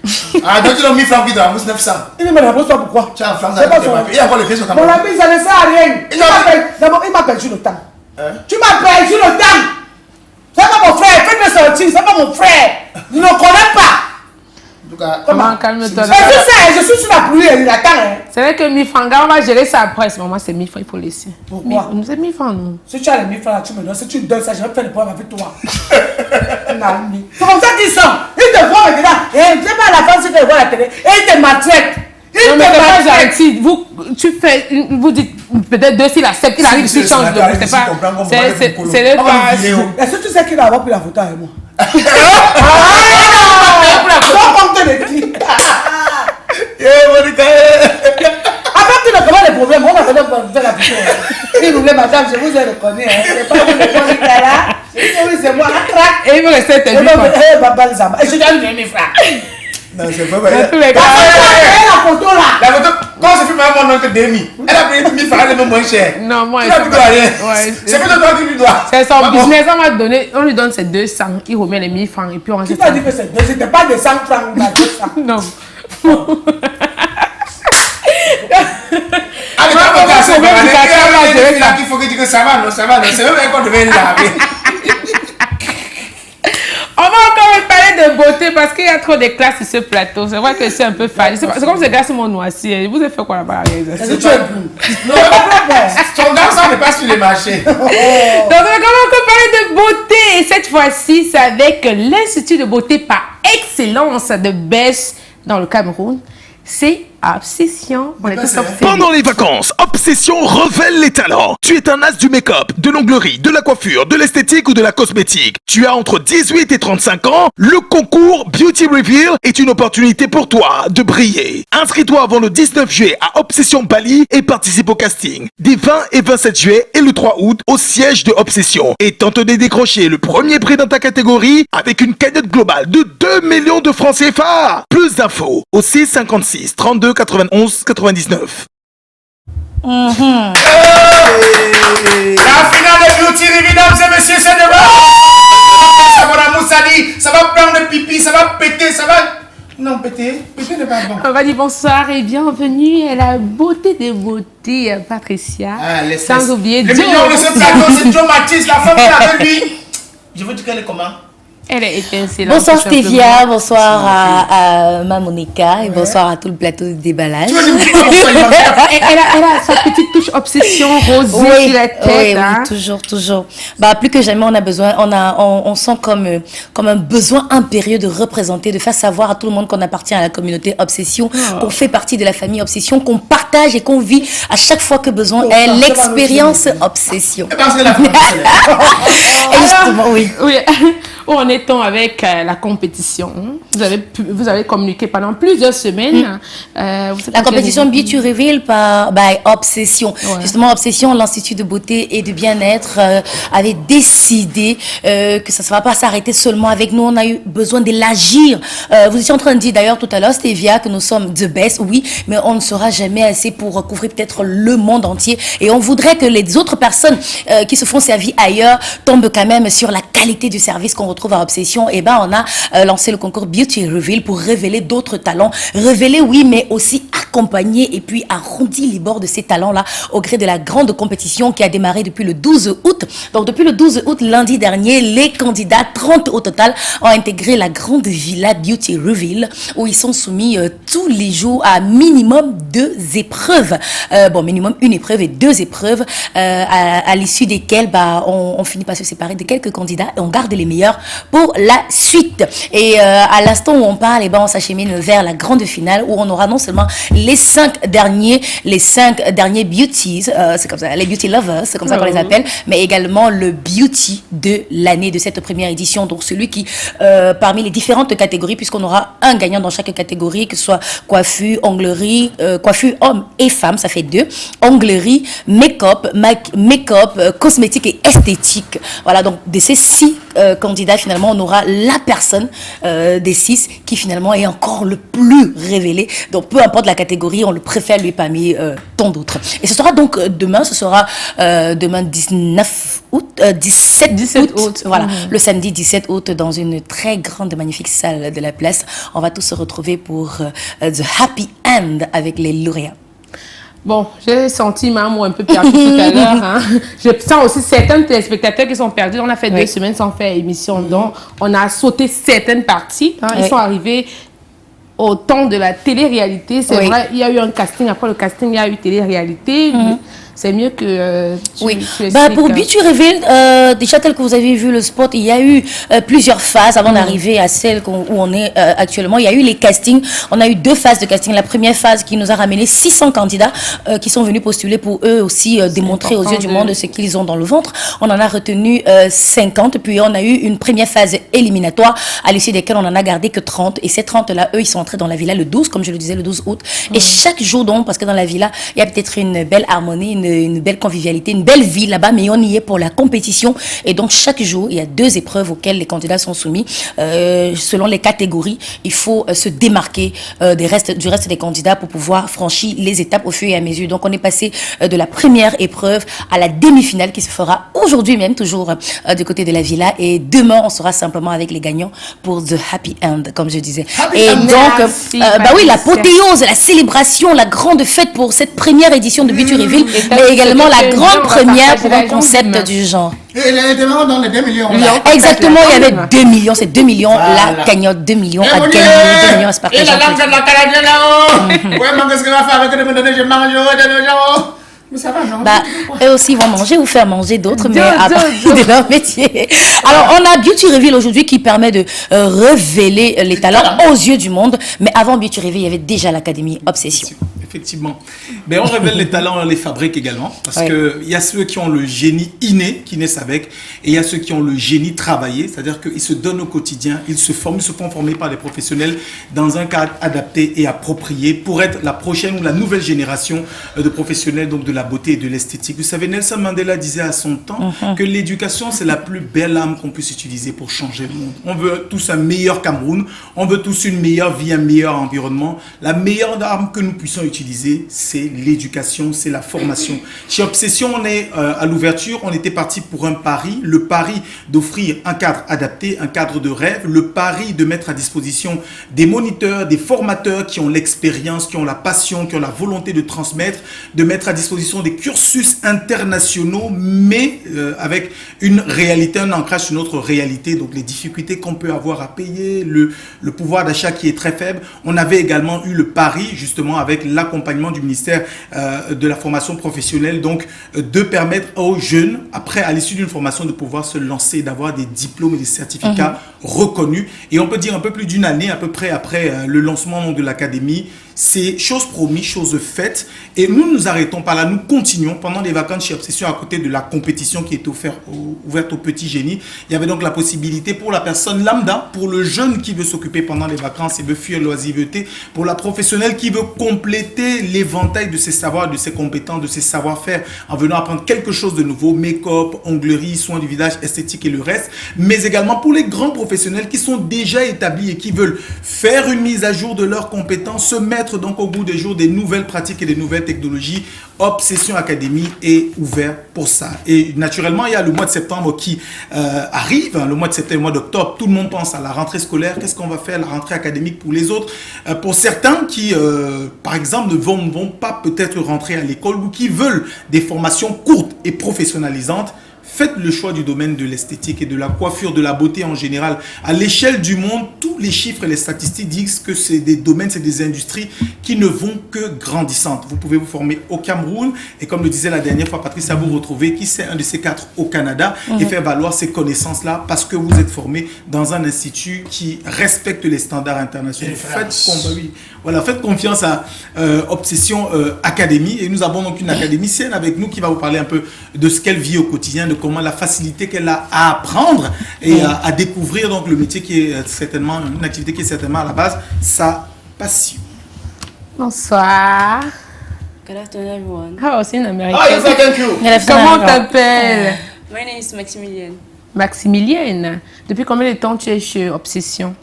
Ah, donc tu as 1000 francs qui te ramousse 900. Il me ramousse pas pourquoi? Tu as un franc dans le papier. Il y a encore les pièces au Cameroun. Mon ami, ça ne sert à rien. D'abord, il m'a perdu le temps. Tu m'as perdu le temps. C'est pas mon frère, faites-le sortir, c'est pas mon frère. Je ne connais pas. Comment calme-toi? Je suis sur la pluie, il attend. C'est vrai que 1000 francs, on va gérer ça après. Maman, c'est 1000 francs, il faut laisser. Pourquoi? C'est 1000 francs, non? Si tu as les 1000 francs, tu me donnes. Si tu donnes ça, je vais faire le problème avec toi. C'est comme ça qu'ils sont. Ils te voient maintenant. Et c'est pas à la fin, si tu te vois à la télé. Et ils te maltraitent. Non, mais c'est pas gentil. Tu fais, vous dites peut-être deux s'il accepte, il arrive, tu changes de vous. C'est pas. C'est le pas. Est-ce que tu sais qu'il va avoir pris la photo avec moi? Avant qu'il ne commence les problèmes, on va faire la photo. Il voulait madame, je vous ai reconnu. C'est pas vous le Monica là. C'est moi, la craque. Et il me restait tes 1000 francs. Et je donne mes 1000 francs. Non, c'est pas vrai. La photo là. La photo, quand je fais ma maman que Demi, elle a payé 1000 francs, elle est même moins cher. Non, moi, c'est plutôt toi qui lui dois. C'est son business, on lui donne ses 200, il remet les 1000 francs et puis on Qui t'a dit que c'était pas des 100 francs ou des 200? Non. Allez, tu vas casser, il faut que tu dises que ça va, non, ça va, non, c'est même qu'on devait laver. On va encore parler de beauté parce qu'il y a trop de classes sur ce plateau. C'est vrai que c'est un peu facile. C'est comme ces gars sur mon noisy. Vous avez fait quoi là-bas? Est-ce que tu es bleu? Non, ton garçon n'est pas sur les marchés. Donc, on va encore parler de beauté. Et cette fois-ci, c'est avec l'Institut de beauté par excellence de Bess dans le Cameroun. C'est Obsession. On est tous obsédés. Pendant les vacances, Obsession révèle les talents. Tu es un as du make-up, de l'onglerie, de la coiffure, de l'esthétique ou de la cosmétique. Tu as entre 18 et 35 ans. Le concours Beauty Reveal est une opportunité pour toi de briller. Inscris-toi avant le 19 juillet à Obsession Bali et participe au casting. Des 20 et 27 juillet et le 3 août au siège de Obsession. Et tente de décrocher le premier prix dans ta catégorie avec une cagnotte globale de 2 millions de francs CFA. Plus d'infos au 6 56 32 91 99. La finale de Beauty Reveal, mesdames et messieurs, c'est demain. Ça va la moussali, ça va prendre le pipi, ça va péter, ça va... Non, péter n'est pas bon. On va dire bonsoir et bienvenue à la beauté des beautés, Patricia. Sans oublier le million de ce plateau, c'est Joe Mathis, la femme qui est avec lui. Je veux dire qu'elle est comment? Elle est étincelante. Bonsoir Stévia, bonsoir à ma Monica et bonsoir à tout le plateau de déballage. Elle a sa petite touche obsession rosée sur la tête. Oui, toujours. Bah, plus que jamais, on a besoin, on sent comme un besoin impérieux de représenter, de faire savoir à tout le monde qu'on appartient à la communauté Obsession, qu'on fait partie de la famille Obsession, qu'on partage et qu'on vit à chaque fois que besoin est l'expérience Obsession. Et justement, oui. Où en est-on avec la compétition? Vous avez communiqué pendant plusieurs semaines. La compétition Beauty Reveal by Obsession. Ouais. Justement, Obsession, l'Institut de beauté et de bien-être, avait décidé que ça ne va pas s'arrêter seulement avec nous. On a eu besoin d'élargir. Vous étiez en train de dire d'ailleurs tout à l'heure, Stévia, que nous sommes the best, oui, mais on ne sera jamais assez pour recouvrir peut-être le monde entier. Et on voudrait que les autres personnes qui se font servir ailleurs tombent quand même sur la qualité du service qu'on retrouve à Obsession. Et ben, on a lancé le concours Beauty Reveal pour révéler d'autres talents. Révéler, oui, mais aussi accompagner et puis arrondir les bords de ces talents-là au gré de la grande compétition qui a démarré depuis le 12 août. Donc, depuis le 12 août, lundi dernier, les candidats, 30 au total, ont intégré la grande villa Beauty Reveal où ils sont soumis tous les jours à minimum 2 épreuves. Minimum 1 épreuve et 2 épreuves à l'issue desquelles on finit par se séparer de quelques candidats et on garde les meilleurs pour la suite. Et à l'instant où on parle, on s'achemine vers la grande finale où on aura non seulement les 5 derniers beauties, c'est comme ça, les beauty lovers, c'est comme ça qu'on les appelle, mais également le beauty de l'année de cette première édition. Donc celui qui, parmi les différentes catégories, puisqu'on aura un gagnant dans chaque catégorie, que ce soit coiffure, onglerie, coiffure homme et femme, ça fait 2, onglerie, make-up, cosmétique et esthétique. Voilà, donc de ces 6 candidats, finalement, on aura la personne des 6 qui finalement est encore le plus révélé. Donc peu importe la catégorie, on le préfère lui parmi tant d'autres. Et ce sera donc demain, demain 17 août. Voilà, le samedi 17 août dans une très grande, magnifique salle de la place. On va tous se retrouver pour The Happy End avec les lauréats. Bon, j'ai senti ma mot un peu perdue tout à l'heure. Je sens aussi certains téléspectateurs qui sont perdus. On a fait 2 semaines sans faire émission, donc on a sauté certaines parties. Ils sont arrivés au temps de la télé-réalité. C'est vrai, il y a eu un casting. Après le casting, il y a eu télé-réalité. C'est mieux que pour Beauty Reveal, déjà tel que vous avez vu le spot, il y a eu plusieurs phases avant d'arriver à celle où on est actuellement. Il y a eu les castings. On a eu 2 phases de casting. La première phase qui nous a ramené 600 candidats qui sont venus postuler pour eux aussi démontrer aux yeux du monde ce qu'ils ont dans le ventre. On en a retenu 50. Puis on a eu une première phase éliminatoire à l'issue desquelles on en a gardé que 30. Et ces 30-là, eux, ils sont entrés dans la villa le 12, comme je le disais, le 12 août. Et chaque jour donc, parce que dans la villa, il y a peut-être une belle harmonie, une belle convivialité, une belle vie là-bas, mais on y est pour la compétition. Et donc, chaque jour, il y a 2 épreuves auxquelles les candidats sont soumis. Selon les catégories, il faut se démarquer du reste des candidats pour pouvoir franchir les étapes au fur et à mesure. Donc, on est passé de la première épreuve à la demi-finale qui se fera aujourd'hui même, toujours du côté de la villa. Et demain, on sera simplement avec les gagnants pour The Happy End, comme je disais. L'apothéose, la célébration, la grande fête pour cette première édition de Beauty Reveal, mais également la grande première pour un concept du genre. Et les demandes dans les 2 millions. Exactement, il y avait 2 millions, c'est 2 millions, la cagnotte 2 millions à gagner, 2 millions à se partager. Et la langue de la Canadienne là-haut. Ouais, mais qu'est-ce que je vais faire avec les données, je mange, Mais ça va, non? Bah, eux aussi vont manger ou faire manger d'autres, mais à partir de leur métier. Alors, on a Beauty Reveal aujourd'hui qui permet de révéler les talents aux yeux du monde. Mais avant Beauty Reveal, il y avait déjà l'Académie Obsession. Effectivement. Mais on révèle les talents, on les fabrique également. Parce qu'il y a ceux qui ont le génie inné, qui naissent avec, et il y a ceux qui ont le génie travaillé, c'est-à-dire qu'ils se donnent au quotidien, ils se forment, ils se font former par des professionnels dans un cadre adapté et approprié pour être la prochaine ou la nouvelle génération de professionnels donc de la beauté et de l'esthétique. Vous savez, Nelson Mandela disait à son temps que l'éducation, c'est la plus belle arme qu'on puisse utiliser pour changer le monde. On veut tous un meilleur Cameroun, on veut tous une meilleure vie, un meilleur environnement. La meilleure arme que nous puissions utiliser, c'est l'éducation, c'est la formation. Chez Obsession, on est à l'ouverture, on était parti pour un pari, le pari d'offrir un cadre adapté, un cadre de rêve, le pari de mettre à disposition des moniteurs, des formateurs qui ont l'expérience, qui ont la passion, qui ont la volonté de transmettre, de mettre à disposition des cursus internationaux, mais avec une réalité, un ancrage sur notre réalité, donc les difficultés qu'on peut avoir à payer, le pouvoir d'achat qui est très faible. On avait également eu le pari, justement, avec l'accompagnement du ministère de la formation professionnelle, donc de permettre aux jeunes, après, à l'issue d'une formation, de pouvoir se lancer, d'avoir des diplômes et des certificats reconnus. Et on peut dire un peu plus d'une année, à peu près après le lancement de l'académie, c'est chose promise, chose faite. Et nous ne nous arrêtons pas là, nous continuons. Pendant les vacances chez Obsession, à côté de la compétition qui est ouverte aux petits génies, il y avait donc la possibilité pour la personne lambda, pour le jeune qui veut s'occuper pendant les vacances et veut fuir l'oisiveté, pour la professionnelle qui veut compléter l'éventail de ses savoirs, de ses compétences, de ses savoir-faire, en venant apprendre quelque chose de nouveau, make-up, onglerie, soins du visage, esthétique et le reste, mais également pour les grands professionnels qui sont déjà établis et qui veulent faire une mise à jour de leurs compétences, se mettre donc au bout des jours des nouvelles pratiques et des nouvelles technologies. Obsession Academy est ouvert pour ça. Et naturellement, il y a le mois de septembre qui arrive, le mois de septembre, le mois d'octobre, tout le monde pense à la rentrée scolaire. Qu'est-ce qu'on va faire, la rentrée académique pour les autres? Pour certains qui, par exemple, ne vont pas peut-être rentrer à l'école ou qui veulent des formations courtes et professionnalisantes, faites le choix du domaine de l'esthétique et de la coiffure, de la beauté en général. À l'échelle du monde, tous les chiffres et les statistiques disent que c'est des domaines, c'est des industries qui ne vont que grandissantes. Vous pouvez vous former au Cameroun et comme le disait la dernière fois Patrice, à vous retrouver qui c'est un de ces 4 au Canada et faire valoir ces connaissances-là parce que vous êtes formé dans un institut qui respecte les standards internationaux. Faites confiance à Obsession Academy et nous avons donc une académicienne avec nous qui va vous parler un peu de ce qu'elle vit au quotidien, de comment la facilité qu'elle a à apprendre et à découvrir donc le métier qui est certainement une activité qui est certainement à la base sa passion. Bonsoir. Good afternoon, everyone. Oh, c'est une américaine. Ah, yes, thank you. Comment t'appelles? My name is Maximilian. Maximilienne. Depuis combien de temps tu es chez Obsession?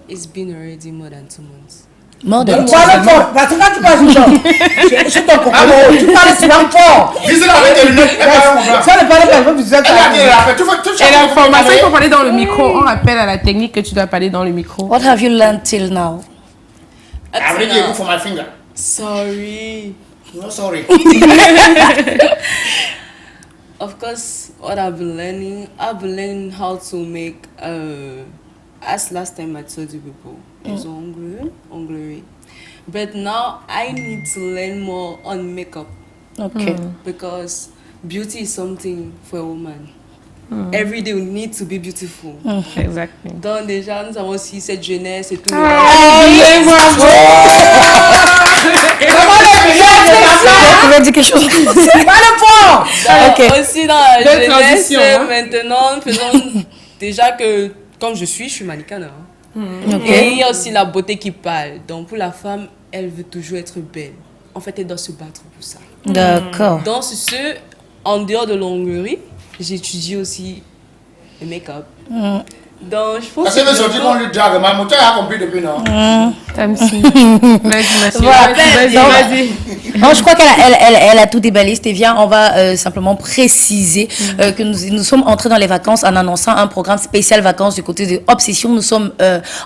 It's been already more than 2 months. Parce que quand tu parles sur ton compagnon, tu parles souvent fort. Dis-le avec tes lunettes. Ça ne parle pas, vous êtes Et l'information, il faut parler dans le micro. On rappelle à la technique que tu dois parler dans le micro. What have you learned till now? I'm ready to go for my finger. Sorry. No, sorry. Of course, what I've been learning how to make, as last time I told you people, is onglerie. But now I need to learn more on makeup. Okay. Because beauty is something for a woman. Every day we need to be beautiful. Exactly. Donc déjà, nous avons aussi cette jeunesse et tout. Tu veux dire quelque chose? C'est pas le fort. Okay. Aussi dans la jeunesse, maintenant, faisons déjà que, comme je suis mannequin. Et il y a aussi la beauté qui parle. Donc pour la femme, elle veut toujours être belle. En fait, elle doit se battre pour ça. D'accord. Donc en dehors de l'onglerie, j'étudie aussi le make-up. Donc je pense parce que les autres vont lui drague, ma moteur a compris depuis non. Vas-y. Je crois qu'elle a tout déballé. Stévia, on va simplement préciser que nous sommes entrés dans les vacances en annonçant un programme spécial vacances du côté de Obsession. Nous sommes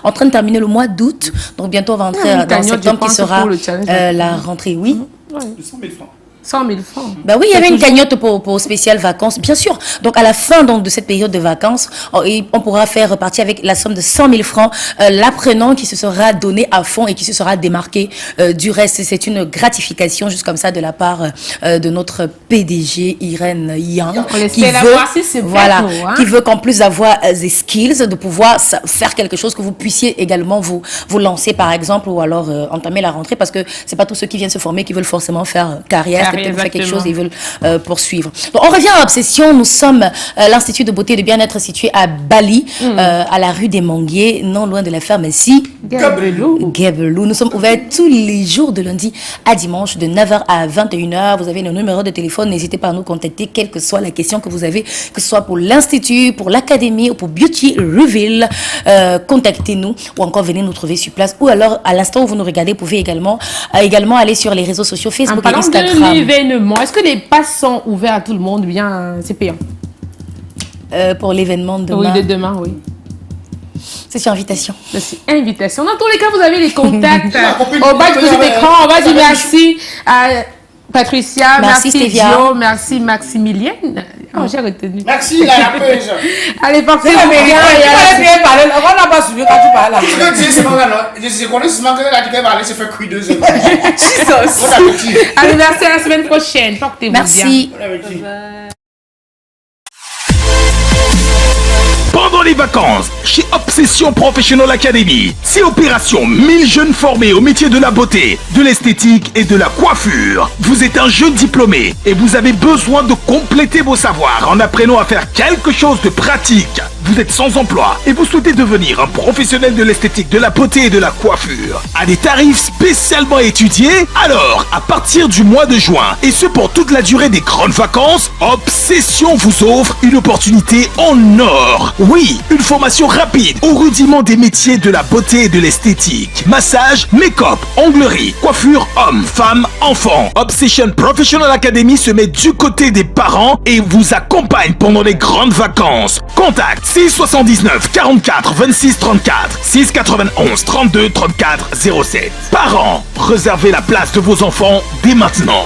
en train de terminer le mois d'août. Donc bientôt on va entrer dans septembre qui sera la rentrée. Oui. 200 000 francs. 100 000 francs. Bah oui, il y avait une cagnotte pour spéciales vacances, bien sûr. Donc, à la fin donc, de cette période de vacances, on pourra faire repartir avec la somme de 100 000 francs l'apprenant qui se sera donné à fond et qui se sera démarqué du reste. C'est une gratification, juste comme ça, de la part de notre PDG, Irène Yang, qui veut qu'en plus d'avoir des skills, de pouvoir faire quelque chose que vous puissiez également vous lancer, par exemple, ou alors entamer la rentrée, parce que c'est pas tous ceux qui viennent se former qui veulent forcément faire carrière. Pour faire quelque chose, ils veulent poursuivre. Donc, on revient à Obsession. Nous sommes l'Institut de beauté et de bien-être situé à Bali, à la rue des Manguiers, non loin de la pharmacie Gebelou. Nous sommes ouverts tous les jours de lundi à dimanche, de 9h à 21h. Vous avez le numéro de téléphone. N'hésitez pas à nous contacter, quelle que soit la question que vous avez, que ce soit pour l'Institut, pour l'Académie ou pour Beauty Reveal. Contactez-nous ou encore venez nous trouver sur place. Ou alors, à l'instant où vous nous regardez, vous pouvez également aller sur les réseaux sociaux Facebook et Instagram. Événement. Est-ce que les passes sont ouverts à tout le monde ou bien c'est payant? Pour l'événement de demain. Oui, de demain, oui. C'est sur invitation. C'est invitation. Dans tous les cas, vous avez les contacts au bas du petit écran. On va dire merci à Patricia, merci Dio, merci Maximilienne. Oh, j'ai retenu. Merci la rappeuse. Allez, parti. On n'a pas suivi quand tu parles là. Je connais seulement que la dictée va aller se faire cuire 2 heures. Allez, merci à la semaine prochaine. Portez-vous bien. Merci. Pendant les vacances, chez Obsession Professional Academy, c'est opération 1000 jeunes formés au métier de la beauté, de l'esthétique et de la coiffure. Vous êtes un jeune diplômé et vous avez besoin de compléter vos savoirs en apprenant à faire quelque chose de pratique. Vous êtes sans emploi et vous souhaitez devenir un professionnel de l'esthétique, de la beauté et de la coiffure à des tarifs spécialement étudiés? Alors, à partir du mois de juin, et ce pour toute la durée des grandes vacances, Obsession vous offre une opportunité en or. Oui, une formation rapide au rudiment des métiers de la beauté et de l'esthétique. Massage, make-up, onglerie, coiffure homme, femme, enfant. Obsession Professional Academy se met du côté des parents et vous accompagne pendant les grandes vacances. Contact 679 44 26 34 691 32 34 07. Parents, réservez la place de vos enfants dès maintenant.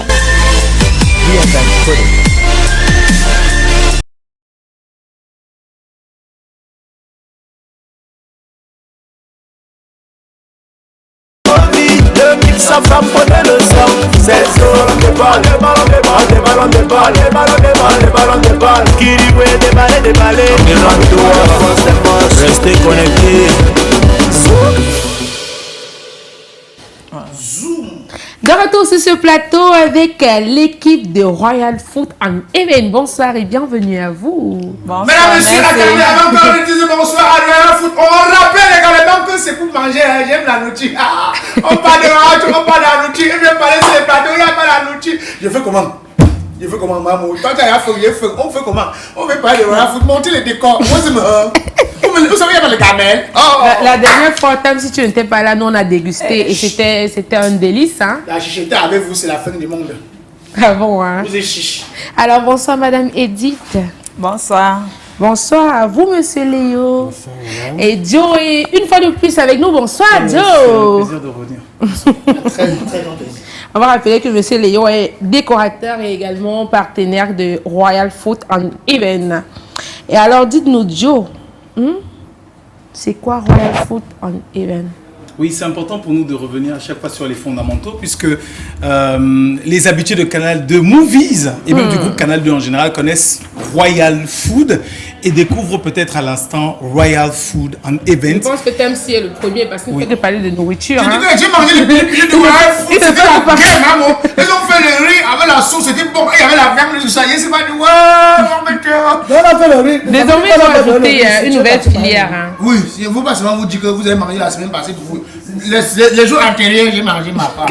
Sa femme prenait le sang, c'est ballon de balle, des ballons de balle, des ballons de balle, des ballons de balle, des ballons de balle. Kiriwe, des balles, restez connectés. De retour sur ce plateau avec l'équipe de Royal Food and Event. Bonsoir et bienvenue à vous. Bonsoir. Mesdames, messieurs, avant qu'on le dise bonsoir à Royal Food, on rappelle également que c'est pour manger. J'aime la nourriture. On parle de la nourriture. Je viens parler sur les plateaux, il n'y a pas la nourriture. Je fais comment? Maman? Toi, tu as fait, on fait comment? On veut parler de Royal Food, monter les décors. Vous savez, il y a le gamel. La dernière fois, Tam, si tu n'étais pas là, nous on a dégusté et c'était un délice. Hein? La chichette avec vous, c'est la fin du monde. Ah bon, hein? Vous êtes chiche. Alors, bonsoir, Madame Edith. Bonsoir. Bonsoir à vous, Monsieur Léo. Bonsoir, et Joe est une fois de plus avec nous. Bonsoir, Joe. C'est un plaisir de revenir. Très grand plaisir. On va rappeler que Monsieur Léo est décorateur et également partenaire de Royal Food and Event. Et alors, dites-nous, Joe, c'est quoi Royal Food and Event? Oui, c'est important pour nous de revenir à chaque fois sur les fondamentaux, puisque les habitués de Canal 2 Movies et même du groupe Canal 2 en général connaissent Royal Food et découvrent peut-être à l'instant Royal Food and Event. Je pense que Temsi est le premier parce qu'il ne fait que parler de nourriture. J'ai mangé le pilier de Royal Food, c'était la guerre, maman. Ils ont fait le riz avec la sauce, c'était bon. Il y avait la viande, tout ça. Il s'est pas dit, désormais, ils ont ajouté une nouvelle filière. Oui, il ne faut pas seulement vous dire que vous avez mangé la semaine passée pour vous. Les jours antérieurs, j'ai mangé ma part.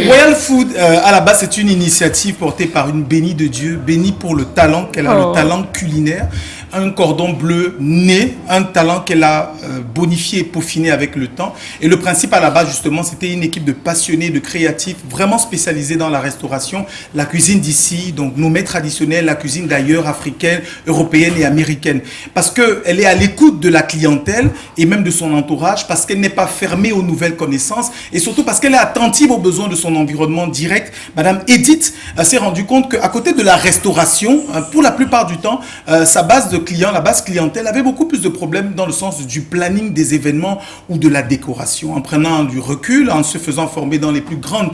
Royal Food, à la base, c'est une initiative portée par une bénie de Dieu, bénie pour le talent qu'elle a, le talent culinaire. un cordon bleu né, un talent qu'elle a bonifié et peaufiné avec le temps. Et le principe à la base, justement, c'était une équipe de passionnés, de créatifs, vraiment spécialisés dans la restauration, la cuisine d'ici, donc nos mets traditionnels, la cuisine d'ailleurs, africaine, européenne et américaine. Parce qu'elle est à l'écoute de la clientèle et même de son entourage, parce qu'elle n'est pas fermée aux nouvelles connaissances et surtout parce qu'elle est attentive aux besoins de son environnement direct. Madame Edith s'est rendue compte qu'à côté de la restauration, pour la plupart du temps, sa base de clients, la base clientèle avait beaucoup plus de problèmes dans le sens du planning des événements ou de la décoration. En prenant du recul, en se faisant former dans les plus grands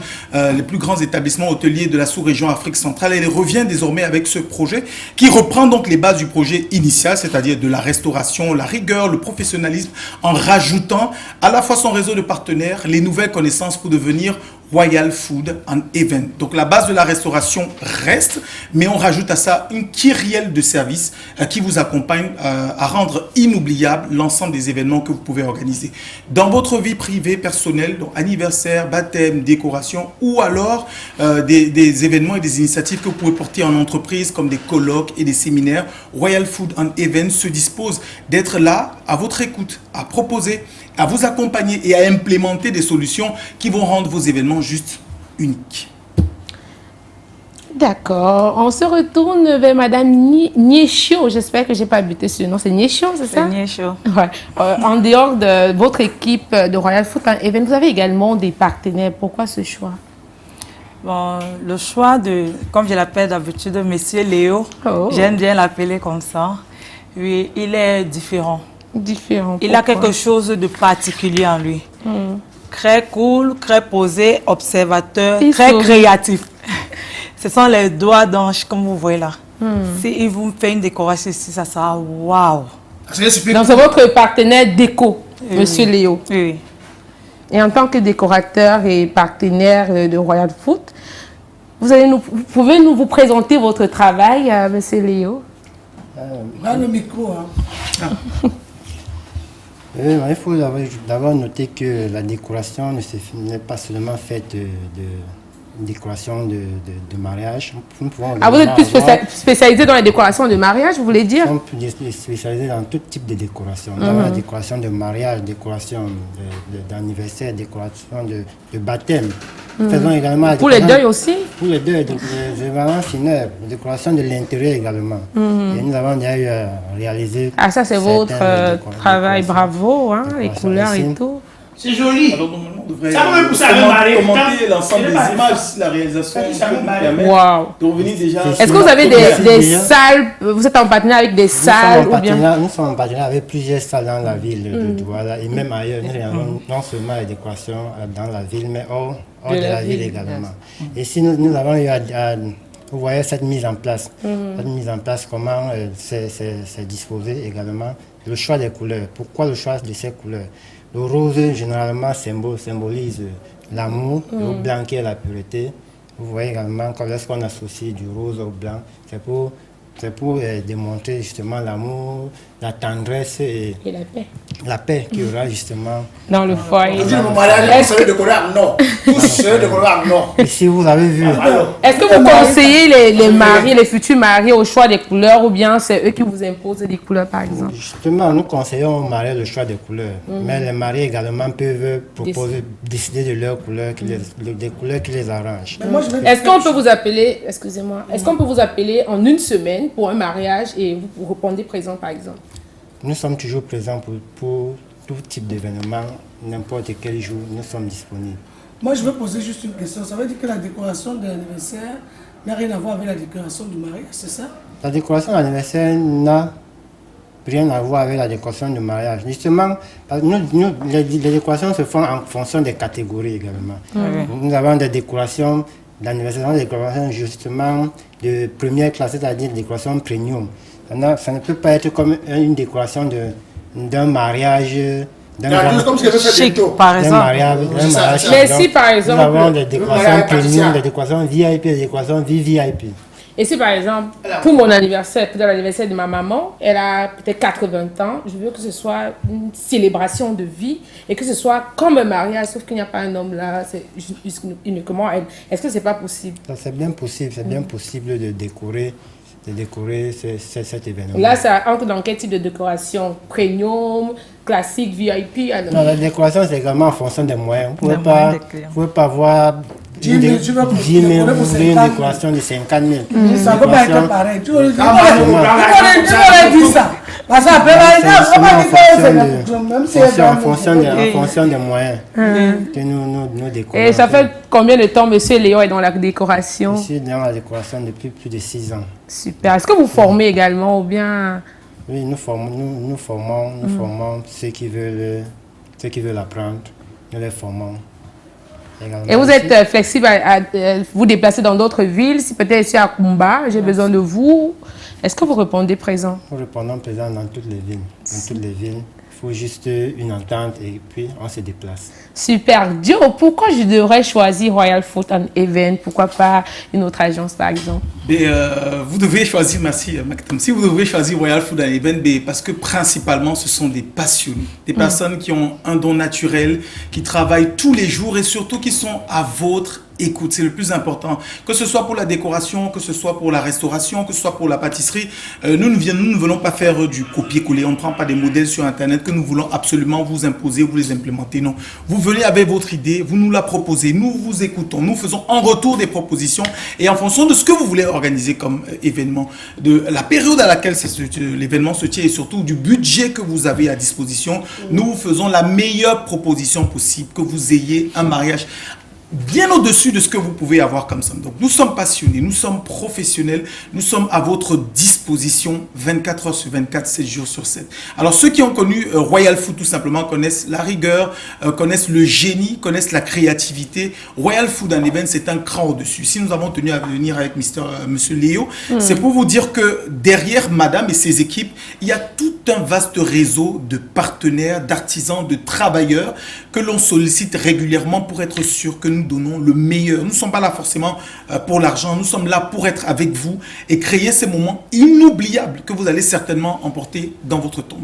établissements hôteliers de la sous-région Afrique centrale, elle revient désormais avec ce projet qui reprend donc les bases du projet initial, c'est-à-dire de la restauration, la rigueur, le professionnalisme, en rajoutant à la fois son réseau de partenaires, les nouvelles connaissances pour devenir Royal Food and Event. Donc la base de la restauration reste, mais on rajoute à ça une kyrielle de services qui vous accompagne à rendre inoubliable l'ensemble des événements que vous pouvez organiser. Dans votre vie privée, personnelle, donc anniversaire, baptême, décoration, ou alors des événements et des initiatives que vous pouvez porter en entreprise comme des colloques et des séminaires, Royal Food and Event se dispose d'être là à votre écoute, à proposer, à vous accompagner et à implémenter des solutions qui vont rendre vos événements juste uniques. D'accord. On se retourne vers Madame Niechio. J'espère que je n'ai pas buté ce nom. C'est Niechio, c'est ça? C'est Niechio. Ouais. En dehors de votre équipe de Royal Food and Event, vous avez également des partenaires. Pourquoi ce choix? Bon, le choix de, comme je l'appelle d'habitude, Monsieur Léo, j'aime bien l'appeler comme ça. Oui, il est différent. Différent. Il a quelque chose de particulier en lui. Très cool, très posé, observateur, très créatif. Ce sont les doigts d'ange, comme vous voyez là. Si il vous fait une décoration ici, ça sera waouh. Donc c'est votre partenaire déco, Monsieur Léo. Oui. Et en tant que décorateur et partenaire de Royal Food, vous pouvez nous présenter votre travail, Monsieur Léo? Le micro. Il faut d'abord noter que la décoration n'est pas seulement faite de décoration de mariage. Vous êtes plus spécialisé dans les décorations de mariage, vous voulez dire? Nous sommes spécialisés dans tout type de décoration. Dans la décoration de mariage, décoration d'anniversaire, décoration de baptême. Faisons également pour les deuils aussi? Pour les deuils, les événements finaux, décoration de l'intérieur également. Et nous avons déjà eu à réaliser. Ah, ça c'est votre travail, bravo, hein, les couleurs et tout. C'est joli. Alors, normalement, on devrait ça me pousse à me marier. Commenter l'ensemble des images, la réalisation. Wow. De revenir déjà. Est-ce que vous avez des salles, vous êtes en partenariat avec des salles ou bien? Nous sommes en partenariat avec plusieurs salles dans la ville de Douala et même ailleurs. Nous avons non seulement les décorations dans la ville, mais hors de la ville également. Et si nous avons eu vous voyez cette mise en place. Cette mise en place, comment c'est disposé également. Le choix des couleurs. Pourquoi le choix de ces couleurs? Le rose, généralement, symbolise l'amour, le blanc qui est la pureté. Vous voyez également, lorsqu'on associe du rose au blanc, c'est pour démontrer justement l'amour, la tendresse et la paix. La paix qui aura justement dans le foyer. Et si vous avez vu. Est-ce que vous conseillez les futurs mariés au choix des couleurs ou bien c'est eux qui vous imposent des couleurs par exemple? Justement, nous conseillons aux mariés le choix des couleurs. Mais les mariés également peuvent décider de leurs couleurs, des couleurs qui les arrangent. Est-ce qu'on peut vous appeler, excusez-moi, est-ce qu'on peut vous appeler en une semaine pour un mariage et vous répondez présent par exemple? Nous sommes toujours présents pour tout type d'événement, n'importe quel jour, nous sommes disponibles. Moi, je veux poser juste une question. Ça veut dire que la décoration de l'anniversaire n'a rien à voir avec la décoration du mariage, c'est ça? La décoration de l'anniversaire n'a rien à voir avec la décoration du mariage. Justement, les décorations se font en fonction des catégories également. Nous avons des décorations d'anniversaire, des décorations justement de première classe, c'est-à-dire des décorations premium. Ça ne peut pas être comme une décoration d'un mariage, comme ce que fait bientôt, par exemple. Mais si par exemple, nous avons des décorations premium, des décorations VIP, des décorations VVIP. Et si par exemple, pour mon anniversaire, peut-être l'anniversaire de ma maman, elle a peut-être 80 ans, je veux que ce soit une célébration de vie et que ce soit comme un mariage, sauf qu'il n'y a pas un homme là, c'est uniquement elle. Est-ce que c'est pas possible? C'est bien possible de décorer décorer cet événement. Là, ça entre dans quel type de décoration? Premium, classique, VIP? Alors... Non, la décoration, c'est également en fonction des moyens. Vous ne pouvez pas avoir 10 000 pour une décoration de 50 000. Ça ne peut pas être pareil. Tu aurais dit ça. Parce que en fonction des moyens que nous décorons. Et ça fait combien de temps monsieur Léo est dans la décoration? Je suis dans la décoration depuis plus de 6 ans. Super. Est-ce que vous formez également ou bien? Oui, nous formons ceux qui veulent apprendre. Nous les formons. Et vous êtes flexible à vous déplacer dans d'autres villes? Si peut-être ici à Kumba, j'ai besoin de vous. Est-ce que vous répondez présent? Nous répondons présent dans toutes les villes. Dans toutes les villes. Il faut juste une entente et puis on se déplace. Super. Dio, pourquoi je devrais choisir Royal Food and Event? Pourquoi pas une autre agence par exemple? Vous devez choisir, merci Maktam, si vous devez choisir Royal Food and Event, parce que principalement ce sont des passionnés, des personnes qui ont un don naturel, qui travaillent tous les jours et surtout qui sont à votre écoute. C'est le plus important. Que ce soit pour la décoration, que ce soit pour la restauration, que ce soit pour la pâtisserie, nous ne venons pas faire du copier-coller. On ne prend pas des modèles sur Internet que nous voulons absolument vous imposer, vous les implémenter. Non. Vous venez avec votre idée, vous nous la proposez, nous vous écoutons, nous faisons en retour des propositions et en fonction de ce que vous voulez organiser comme événement, de la période à laquelle l'événement se tient et surtout du budget que vous avez à disposition, nous vous faisons la meilleure proposition possible, que vous ayez un mariage bien au-dessus de ce que vous pouvez avoir comme ça. Donc nous sommes passionnés, nous sommes professionnels, nous sommes à votre disposition 24 heures sur 24, 7 jours sur 7. Alors ceux qui ont connu Royal Food tout simplement connaissent la rigueur, connaissent le génie, connaissent la créativité. Royal Food and Event, c'est un cran au-dessus. Si nous avons tenu à venir avec monsieur Léo, c'est pour vous dire que derrière madame et ses équipes, il y a tout un vaste réseau de partenaires, d'artisans, de travailleurs que l'on sollicite régulièrement pour être sûr que nous donnons le meilleur. Nous ne sommes pas là forcément pour l'argent, nous sommes là pour être avec vous et créer ces moments inoubliables que vous allez certainement emporter dans votre tombe.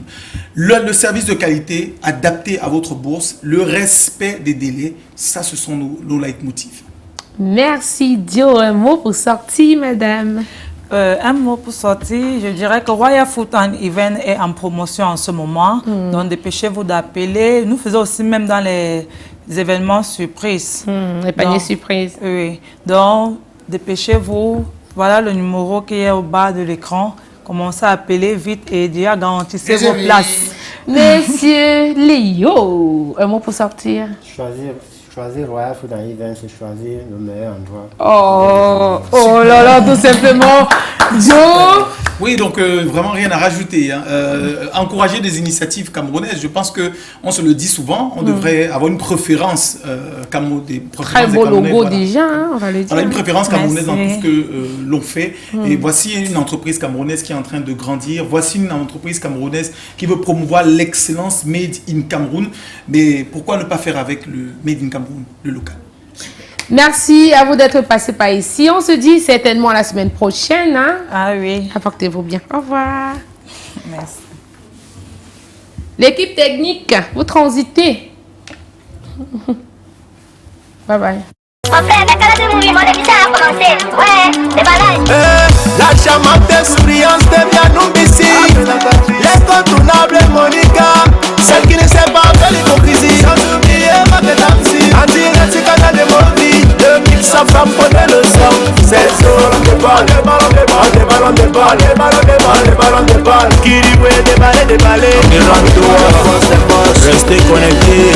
Le service de qualité adapté à votre bourse, le respect des délais, ça ce sont nos leitmotifs. Merci Dio. Un mot pour sortir, madame? Un mot pour sortir, je dirais que Royal Food and Event est en promotion en ce moment, donc dépêchez-vous d'appeler. Nous faisons aussi même dans les événements surprises. Les paniers surprises. Oui, donc dépêchez-vous. Voilà le numéro qui est au bas de l'écran. Commencez à appeler vite et déjà garantissez vos places. Monsieur Léo, un mot pour sortir? Choisir Royal Food and Event, c'est choisir le meilleur endroit. Oh là là, tout simplement. Joe. Oui, donc vraiment rien à rajouter. Encourager des initiatives camerounaises. Je pense qu'on se le dit souvent, on devrait avoir une préférence très beau logo voilà. Déjà, hein, on va le dire. Voilà, une préférence camerounaise dans tout ce que l'on fait. Et voici une entreprise camerounaise qui est en train de grandir. Voici une entreprise camerounaise qui veut promouvoir l'excellence made in Cameroun. Mais pourquoi ne pas faire avec le made in Cameroun, le local? Merci à vous d'être passé par ici. On se dit certainement la semaine prochaine. Hein? Ah oui. Apportez-vous bien. Au revoir. Merci. L'équipe technique, vous transitez. Bye bye. La charmante souriante de Bianoubissi, l'incontournable Monica, celle qui ne sait pas faire l'hypocrisie. Sans oublier Maketamsi, en direct sur Canal de Movi, le mix sa femme prenait le son. C'est le ballon de balle, les ballons de balle, les ballons de balle, les ballons de balle, les ballons de balle. Qui dit ouais, des balles, des balles. Restez connectés.